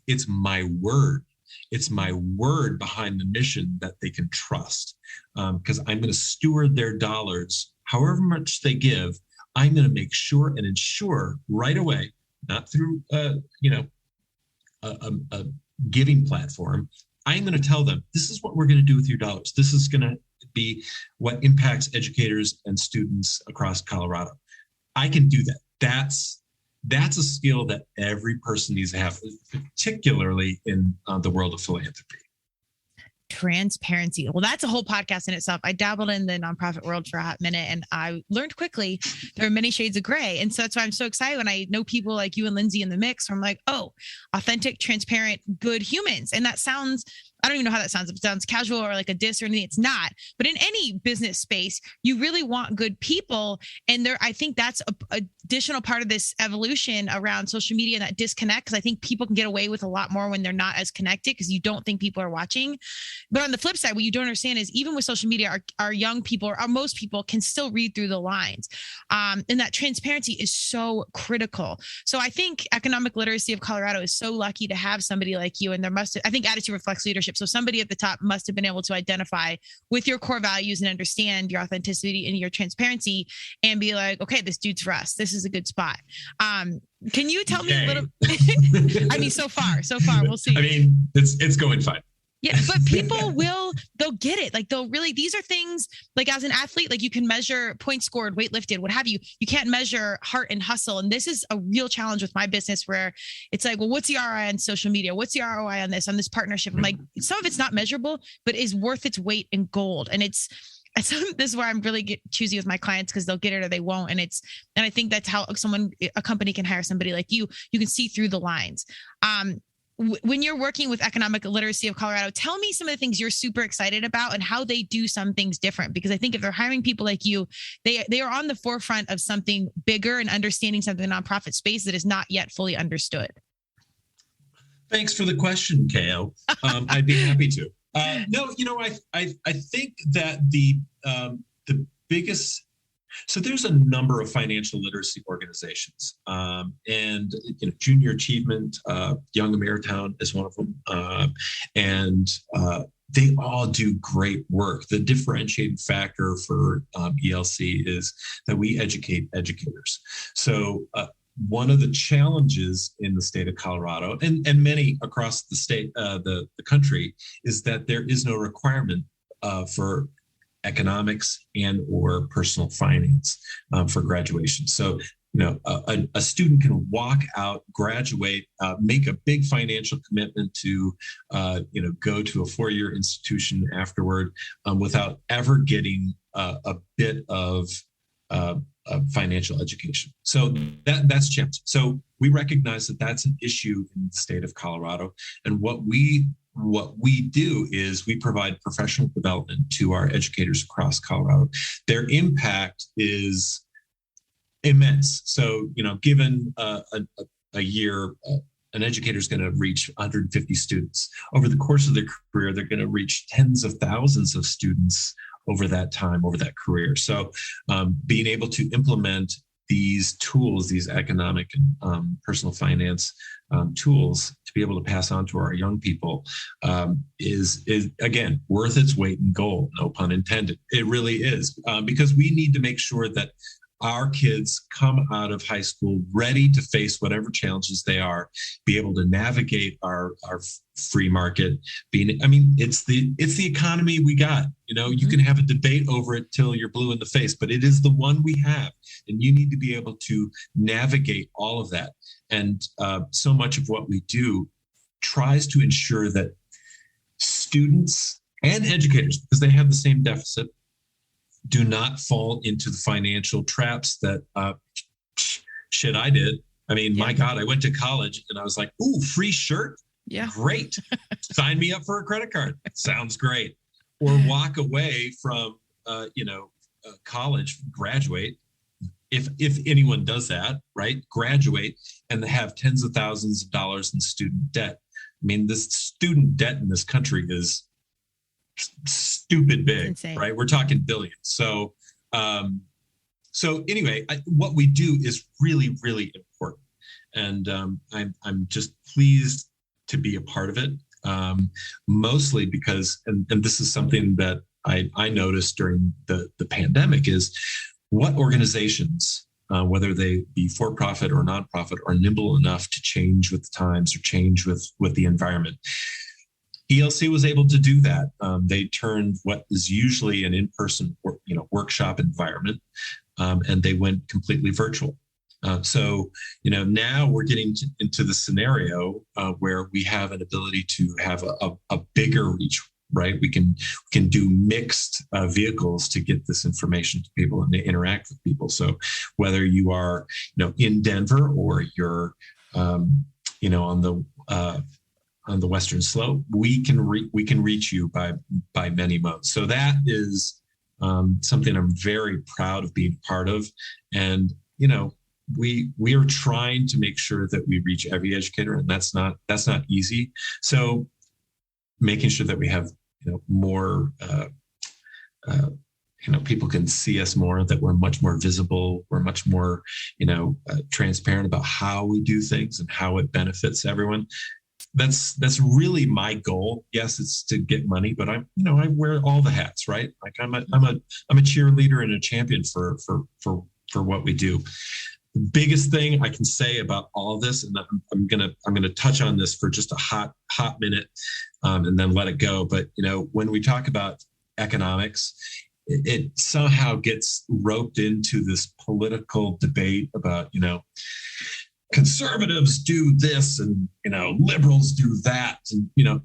it's my word. It's my word behind the mission that they can trust, because I'm going to steward their dollars. However much they give, I'm going to make sure and ensure right away, not through a giving platform. I'm going to tell them, this is what we're going to do with your dollars. This is going to be what impacts educators and students across Colorado. I can do that. That's a skill that every person needs to have, particularly in the world of philanthropy. Transparency. Well, that's a whole podcast in itself. I dabbled in the nonprofit world for a hot minute and I learned quickly there are many shades of gray. And so that's why I'm so excited when I know people like you and Lindsay in the mix. I'm like, oh, authentic, transparent, good humans. And that sounds, I don't even know how that sounds. If it sounds casual or like a diss or anything, it's not. But in any business space, you really want good people. And I think that's a additional part of this evolution around social media and that disconnect. Because I think people can get away with a lot more when they're not as connected because you don't think people are watching. But on the flip side, what you don't understand is even with social media, our young people or most people can still read through the lines. And that transparency is so critical. So I think Economic Literacy of Colorado is so lucky to have somebody like you. And I think attitude reflects leadership. So somebody at the top must have been able to identify with your core values and understand your authenticity and your transparency and be like, okay, this dude's for us. This is a good spot. Can you tell me a little? I mean, so far, we'll see. I mean, it's going fine. Yeah, but people they'll get it. Like these are things like as an athlete, like you can measure points scored, weight lifted, what have you. You can't measure heart and hustle. And this is a real challenge with my business where it's like, well, what's the ROI on social media? What's the ROI on this partnership? I'm like, some of it's not measurable, but is worth its weight in gold. And this is where I'm really choosy with my clients because they'll get it or they won't. And I think that's how a company can hire somebody like you. You can see through the lines. When you're working with Economic Literacy of Colorado, tell me some of the things you're super excited about and how they do some things different. Because I think if they're hiring people like you, they are on the forefront of something bigger and understanding something in the nonprofit space that is not yet fully understood. Thanks for the question, Kao. I'd be happy to. No, I think that the biggest. So there's a number of financial literacy organizations, and Junior Achievement, Young Ameritown is one of them, and they all do great work. The differentiating factor for ELC is that we educate educators. So one of the challenges in the state of Colorado and many across the state, the country, is that there is no requirement for economics and or personal finance for graduation. So, a student can walk out, graduate, make a big financial commitment to, go to a 4-year institution afterward without ever getting a bit of financial education. So that's challenging. So we recognize that that's an issue in the state of Colorado. And what we do is we provide professional development to our educators across Colorado. Their impact is immense. So, given a year, an educator is going to reach 150 students. Over the course of their career, they're going to reach tens of thousands of students over that time, over that career. So being able to implement these tools, these economic and personal finance tools to be able to pass on to our young people is again worth its weight in gold. No pun intended. It really is, because we need to make sure that our kids come out of high school ready to face whatever challenges they are, be able to navigate our free market. It's the economy we got. You can have a debate over it till you're blue in the face, but it is the one we have, and you need to be able to navigate all of that. And so much of what we do tries to ensure that students and educators, because they have the same deficit, do not fall into the financial traps that shit I did. My God, I went to college and I was like, ooh, free shirt? Yeah. Great. Sign me up for a credit card. Sounds great. Or walk away from, college, graduate. If anyone does that, right? Graduate and have tens of thousands of dollars in student debt. This student debt in this country is stupid big, right? We're talking billions. So anyway, what we do is really, really important. And I'm just pleased to be a part of it, mostly because, and this is something that I noticed during the pandemic, is what organizations, whether they be for-profit or nonprofit, are nimble enough to change with the times or change with the environment. ELC was able to do that. They turned what is usually an in-person, workshop environment, and they went completely virtual. So now we're getting into the scenario where we have an ability to have a bigger reach, right? We can do mixed vehicles to get this information to people and to interact with people. So whether you are, in Denver or you're, on the Western Slope, we can reach you by many modes. So that is something I'm very proud of being part of. And we are trying to make sure that we reach every educator, and that's not easy. So making sure that we have more people can see us more, that we're much more visible, we're much more transparent about how we do things and how it benefits everyone. That's really my goal. Yes, it's to get money, but I wear all the hats, right? Like I'm a cheerleader and a champion for what we do. The biggest thing I can say about all of this, and I'm gonna touch on this for just a hot minute, and then let it go. But when we talk about economics, it somehow gets roped into this political debate about conservatives do this and liberals do that, and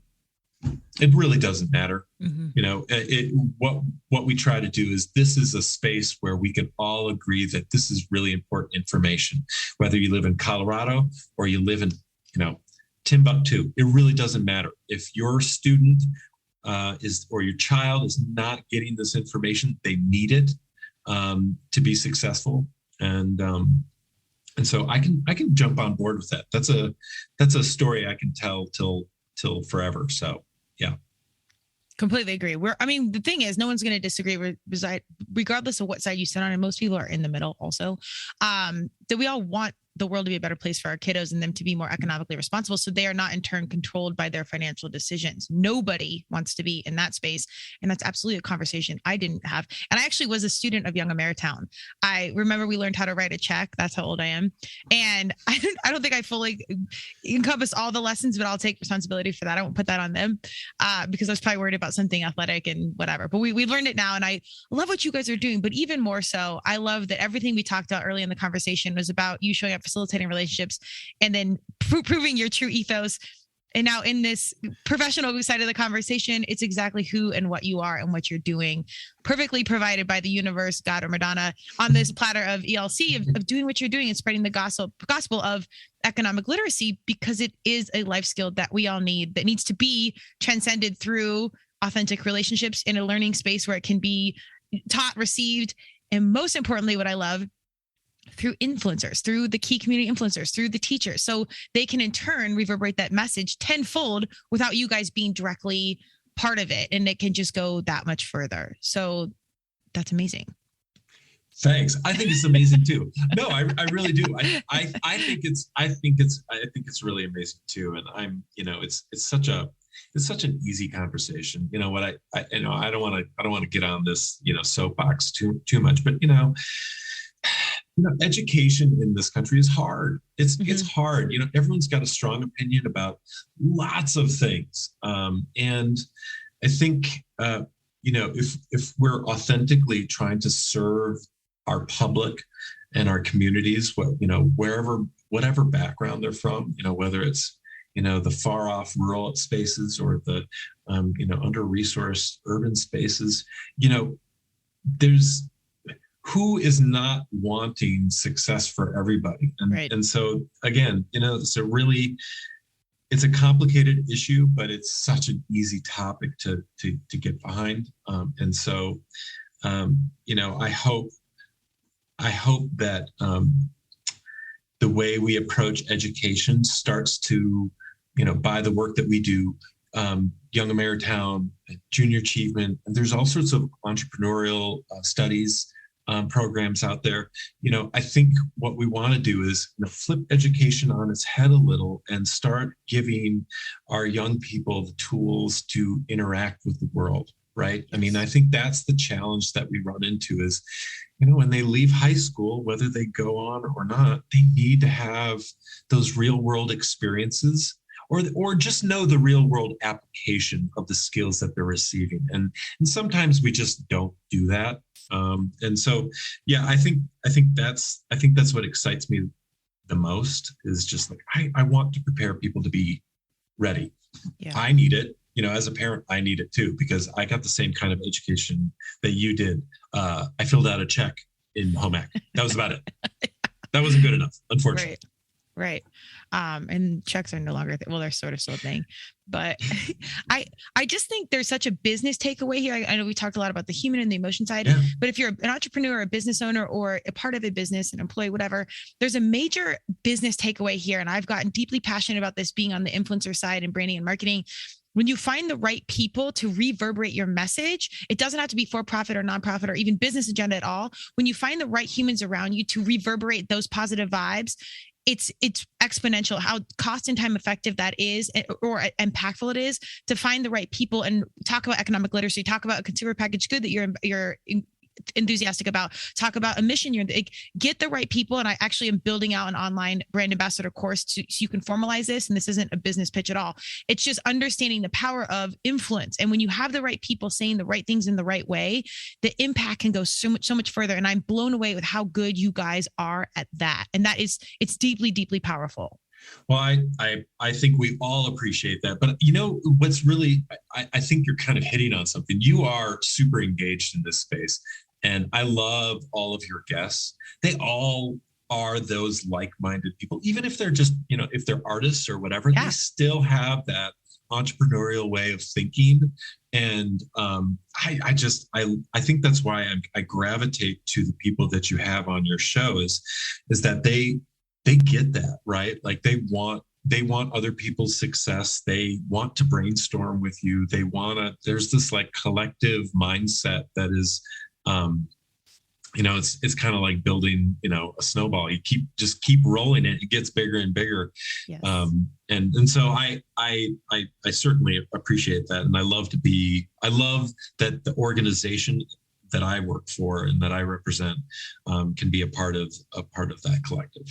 it really doesn't matter. Mm-hmm. What we try to do is, this is a space where we can all agree that this is really important information, whether you live in Colorado or you live in Timbuktu. It really doesn't matter. If your student or your child is not getting this information, they need it to be successful. And so I can jump on board with that. That's a story I can tell till forever. So yeah. Completely agree. The thing is, no one's going to disagree regardless of what side you sit on. And most people are in the middle also, that we all want the world to be a better place for our kiddos and them to be more economically responsible, so they are not in turn controlled by their financial decisions. Nobody wants to be in that space. And that's absolutely a conversation I didn't have. And I actually was a student of Young Ameritown. I remember we learned how to write a check. That's how old I am. And I don't think I fully encompass all the lessons, but I'll take responsibility for that. I won't put that on them because I was probably worried about something athletic and whatever. But we learned it now, and I love what you guys are doing. But even more so, I love that everything we talked about early in the conversation was about you showing up, facilitating relationships, and then proving your true ethos. And now in this professional side of the conversation, it's exactly who and what you are and what you're doing, perfectly provided by the universe, God, or Madonna, on this platter of ELC, of doing what you're doing and spreading the gospel of economic literacy, because it is a life skill that we all need, that needs to be transcended through authentic relationships in a learning space where it can be taught, received, and most importantly, what I love, through influencers, through the key community influencers, through the teachers. So they can in turn reverberate that message tenfold without you guys being directly part of it. And it can just go that much further. So that's amazing. Thanks. I think it's amazing too. No, I really do. I think it's really amazing too. And I'm, it's such an easy conversation. You know what I don't want to get on this, soapbox too much, but education in this country is hard. It's hard. Everyone's got a strong opinion about lots of things. And I think, if we're authentically trying to serve our public and our communities, whatever background they're from, whether it's, the far off rural spaces or the, under-resourced urban spaces, who is not wanting success for everybody? And so again, it's a complicated issue, but it's such an easy topic to get behind. And so, I hope that the way we approach education starts to, by the work that we do, Young Ameritown, Junior Achievement, and there's all sorts of entrepreneurial studies programs out there. I think what we want to do is flip education on its head a little and start giving our young people the tools to interact with the world, right? I mean, I think that's the challenge that we run into is, when they leave high school, whether they go on or not, they need to have those real world experiences or just know the real world application of the skills that they're receiving. And sometimes we just don't do that. And so, yeah, I think that's what excites me the most is just like, I want to prepare people to be ready. Yeah. I need it. As a parent, I need it too, because I got the same kind of education that you did. I filled out a check in home ec. That was about it. That wasn't good enough, unfortunately. Right. And checks are no longer, they're sort of still a thing, but I just think there's such a business takeaway here. I know we talked a lot about the human and the emotion side, but if you're an entrepreneur, a business owner, or a part of a business, an employee, whatever, there's a major business takeaway here. And I've gotten deeply passionate about this being on the influencer side and branding and marketing. When you find the right people to reverberate your message, it doesn't have to be for profit or nonprofit or even business agenda at all. When you find the right humans around you to reverberate those positive vibes, it's exponential how cost and time effective that is, or impactful it is to find the right people and talk about economic literacy, talk about a consumer packaged good that you're enthusiastic about, talk about a mission. Get the right people. And I actually am building out an online brand ambassador course so you can formalize this. And this isn't a business pitch at all. It's just understanding the power of influence. And when you have the right people saying the right things in the right way, the impact can go so much further. And I'm blown away with how good you guys are at that. And it's deeply, deeply powerful. Well, I think we all appreciate that. But what's really, I think you're kind of hitting on something. You are super engaged in this space. And I love all of your guests. They all are those like-minded people, even if they're just, if they're artists or whatever, they still have that entrepreneurial way of thinking. And I think that's why I gravitate to the people that you have on your show is that they get that, right? Like they want other people's success. They want to brainstorm with you. There's this like collective mindset that is, it's kind of like building, a snowball. You keep rolling it. It gets bigger and bigger. Yes. And so I certainly appreciate that. And I love that the organization that I work for and that I represent, can be a part of that collective.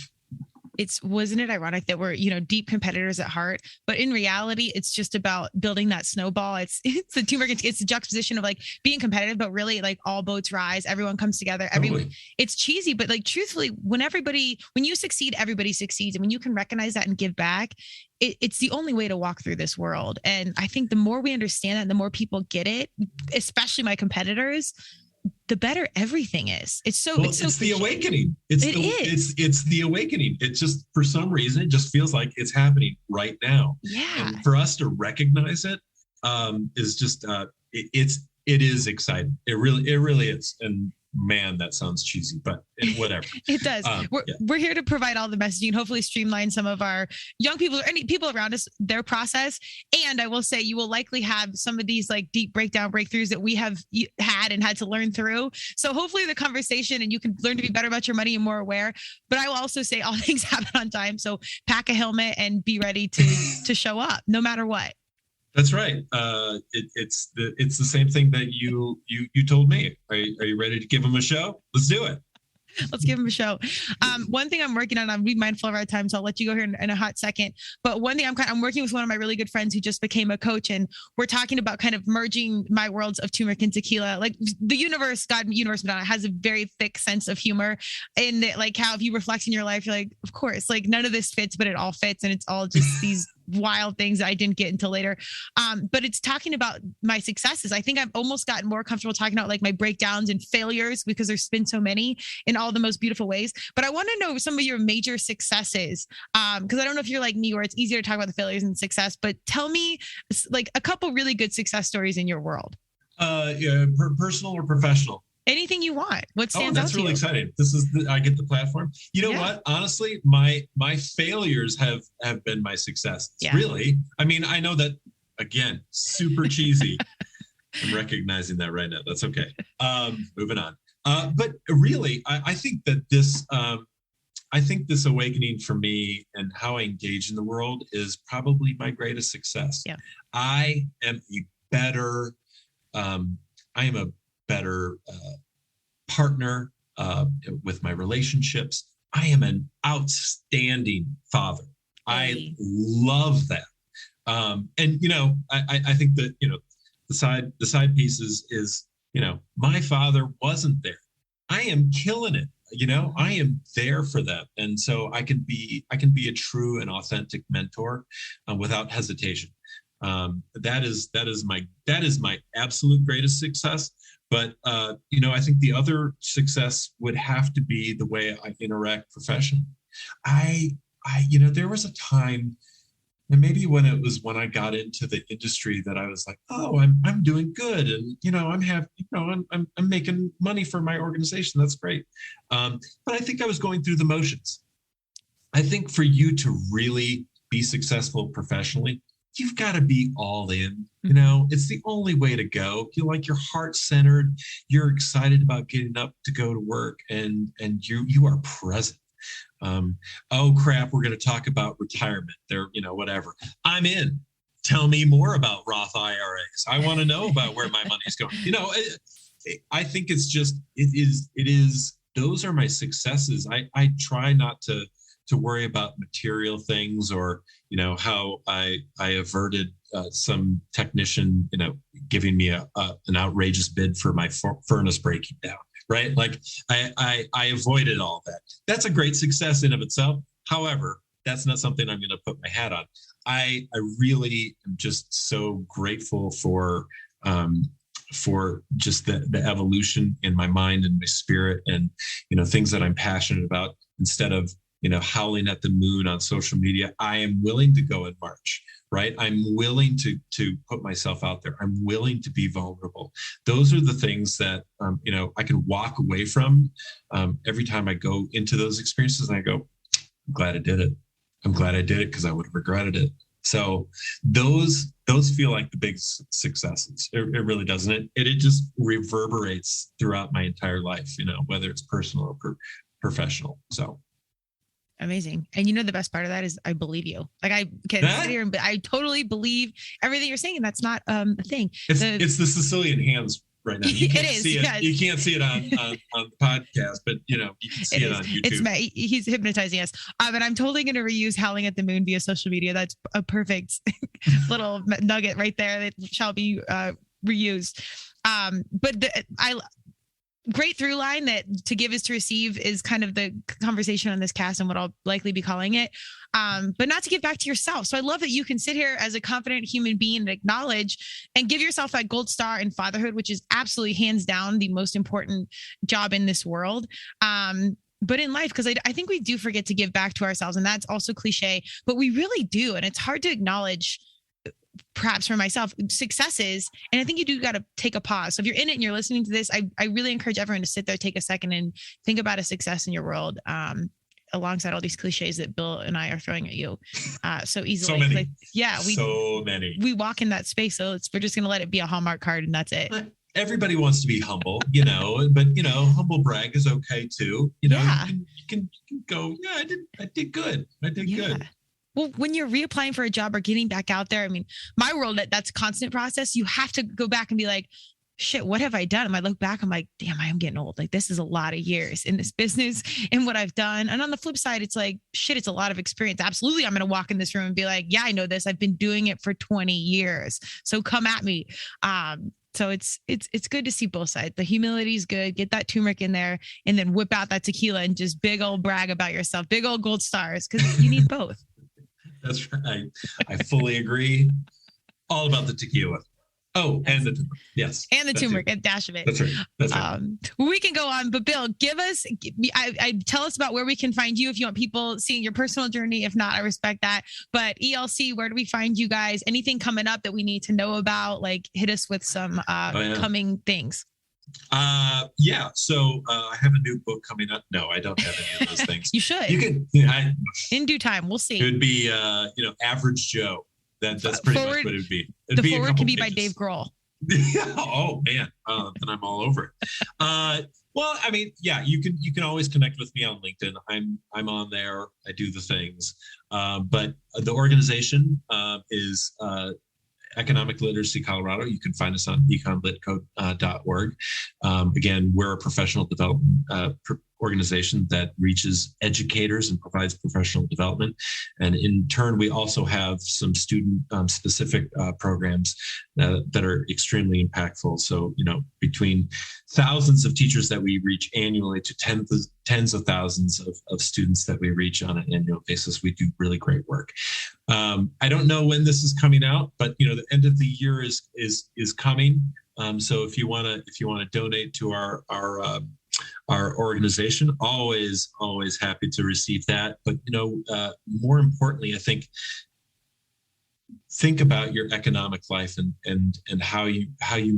Wasn't it ironic that we're, deep competitors at heart, but in reality, it's just about building that snowball. It's the teamwork. It's the juxtaposition of like being competitive, but really like all boats rise. Everyone comes together. Totally. It's cheesy, but like truthfully, when you succeed, everybody succeeds. And when you can recognize that and give back, it's the only way to walk through this world. And I think the more we understand that, the more people get it, especially my competitors, the better everything is. It's the awakening. It's the awakening. It just, for some reason, it just feels like it's happening right now. Yeah. And for us to recognize it, is just, it is exciting. It really is. And man, that sounds cheesy, but whatever. It does. We're here to provide all the messaging, hopefully streamline some of our young people or any people around us, their process. And I will say you will likely have some of these like deep breakthroughs that we have had to learn through. So hopefully the conversation and you can learn to be better about your money and more aware. But I will also say all things happen on time. So pack a helmet and be ready to show up no matter what. That's right. It's the same thing that you told me. Are you ready to give them a show? Let's do it. Let's give them a show. One thing I'm working on, I'm being mindful of our time, so I'll let you go here in a hot second. But one thing I'm working with one of my really good friends who just became a coach, and we're talking about kind of merging my worlds of turmeric and tequila. Like the universe, Madonna has a very thick sense of humor, and like how if you reflect in your life, you're like, of course, like none of this fits, but it all fits, and it's all just these wild things that I didn't get until later. But it's talking about my successes. I think I've almost gotten more comfortable talking about like my breakdowns and failures because there's been so many in all the most beautiful ways. But I want to know some of your major successes. Because I don't know if you're like me where it's easier to talk about the failures and success, but tell me like a couple really good success stories in your world. Personal or professional? Anything you want. What stands out to you? That's really exciting. I get the platform. You know what? Honestly, my failures have been my success. Yeah. Really. I mean, I know that, again, super cheesy. I'm recognizing that right now. That's okay. Moving on. But really, I think that this awakening for me and how I engage in the world is probably my greatest success. Yeah. I am a better partner with my relationships. I am an outstanding father. I love that. And I think that the side piece is my father wasn't there. I am killing it. I am there for them, and so I can be a true and authentic mentor without hesitation. That is my absolute greatest success. But I think the other success would have to be the way I interact professionally. There was a time, and maybe when I got into the industry, that I was like, oh, I'm doing good, and I'm making money for my organization. That's great. But I think I was going through the motions. I think for you to really be successful professionally, you've got to be all in. It's the only way to go. Feel like your heart's centered. You're excited about getting up to go to work, and you are present. Oh crap, we're going to talk about retirement. There, whatever. I'm in. Tell me more about Roth IRAs. I want to know about where my money's going. I think it is. Those are my successes. I try not to worry about material things or how I averted some technician giving me an outrageous bid for my furnace breaking down, right? Like I avoided all that. That's a great success in of itself. However, that's not something I'm going to put my hat on. I really am just so grateful for just the evolution in my mind and my spirit, and things that I'm passionate about. Instead of howling at the moon on social media, I am willing to go and march, right? I'm willing to put myself out there. I'm willing to be vulnerable. Those are the things that, I can walk away from every time I go into those experiences. And I go, I'm glad I did it. I'm glad I did it because I would have regretted it. So those feel like the big successes. It really doesn't. It just reverberates throughout my entire life, whether it's personal or professional. So. Amazing. And the best part of that is I believe you. Like I can sit here and I totally believe everything you're saying. And that's not a thing. It's the Sicilian hands right now. You can't see it. Yes. You can't see it on the podcast, but you can see it on YouTube. He's hypnotizing us. And I'm totally going to reuse Howling at the Moon via social media. That's a perfect little nugget right there that shall be reused. Great through line that to give is to receive is kind of the conversation on this cast and what I'll likely be calling it. But not to give back to yourself. So I love that you can sit here as a confident human being and acknowledge and give yourself that gold star in fatherhood, which is absolutely hands down the most important job in this world. But in life, because I think we do forget to give back to ourselves, and that's also cliche, but we really do. And it's hard to acknowledge perhaps for myself, successes. And I think you do got to take a pause. So if you're in it and you're listening to this, I really encourage everyone to sit there, take a second and think about a success in your world. Alongside all these cliches that Bill and I are throwing at you so easily. So many. We walk in that space. So we're just going to let it be a Hallmark card and that's it. Everybody wants to be humble, but humble brag is okay too. You can go, yeah, I did good. I did good. Well, when you're reapplying for a job or getting back out there, I mean, my world, that's a constant process. You have to go back and be like, shit, what have I done? And I look back, I'm like, damn, I am getting old. Like, this is a lot of years in this business and what I've done. And on the flip side, it's like, shit, it's a lot of experience. Absolutely. I'm going to walk in this room and be like, yeah, I know this. I've been doing it for 20 years. So come at me. So it's good to see both sides. The humility is good. Get that turmeric in there and then whip out that tequila and just big old brag about yourself. Big old gold stars, because you need both. That's right. I fully agree. All about the tequila. Oh, and the turmeric. Yes. And the turmeric, a dash of it. That's right. We can go on, but Bill, tell us about where we can find you if you want people seeing your personal journey. If not, I respect that. But ELC, where do we find you guys? Anything coming up that we need to know about? Like, hit us with some coming things. Yeah. So I have a new book coming up. No, I don't have any of those things. You should. You can. In due time, we'll see. It would be, Average Joe. That's pretty much what it would be. The forward can be by Dave Grohl. Oh man, then I'm all over it. Well, I mean, yeah, you can always connect with me on LinkedIn. I'm on there. I do the things, but the organization is Economic Literacy Colorado. You can find us on econlitco.org. Again, we're a professional development organization that reaches educators and provides professional development. And in turn, we also have some student specific programs that are extremely impactful. So, between thousands of teachers that we reach annually to tens of thousands of students that we reach on an annual basis, we do really great work. I don't know when this is coming out, but the end of the year is coming. So if you want to donate to our organization, always happy to receive that. But more importantly, I think about your economic life and how you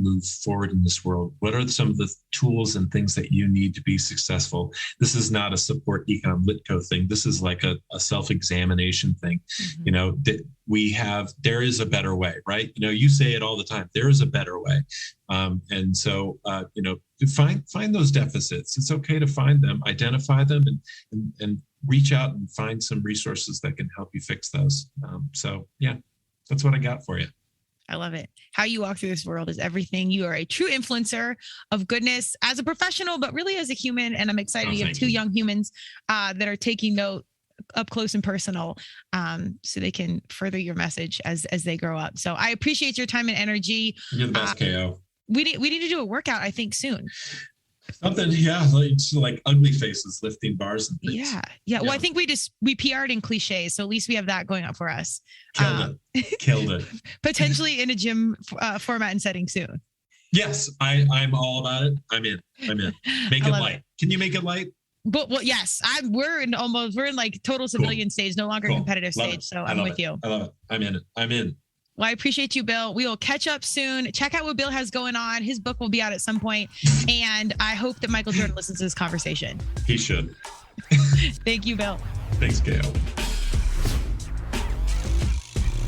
move forward in this world. What are some of the tools and things that you need to be successful? This is not a support Econ Litco thing. This is like a self-examination thing. Mm-hmm. There is a better way, right? You say it all the time. There is a better way. And so, find those deficits. It's okay to find them, identify them, and reach out and find some resources that can help you fix those. That's what I got for you. I love it. How you walk through this world is everything. You are a true influencer of goodness as a professional, but really as a human. And I'm excited you have two young humans that are taking note up close and personal so they can further your message as they grow up. So I appreciate your time and energy. You're the best, KO. We need to do a workout, I think, soon. Something, yeah, like ugly faces lifting bars and things. Yeah. Well, I think we PR'd in cliches, so at least we have that going up for us. Killed it. Potentially in a gym format and setting soon. Yes, I'm all about it. I'm in. Make it light. Can you make it light? But yes, we're in like total civilian stage, no longer competitive stage. So I'm with you. I love it. I'm in. Well, I appreciate you, Bill. We will catch up soon. Check out what Bill has going on. His book will be out at some point. And I hope that Michael Jordan listens to this conversation. He should. Thank you, Bill. Thanks, Gail.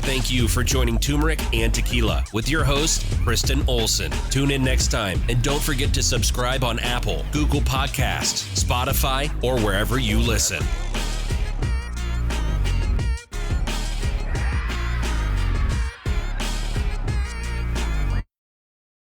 Thank you for joining Turmeric and Tequila with your host, Kristen Olson. Tune in next time, and don't forget to subscribe on Apple, Google Podcasts, Spotify, or wherever you listen.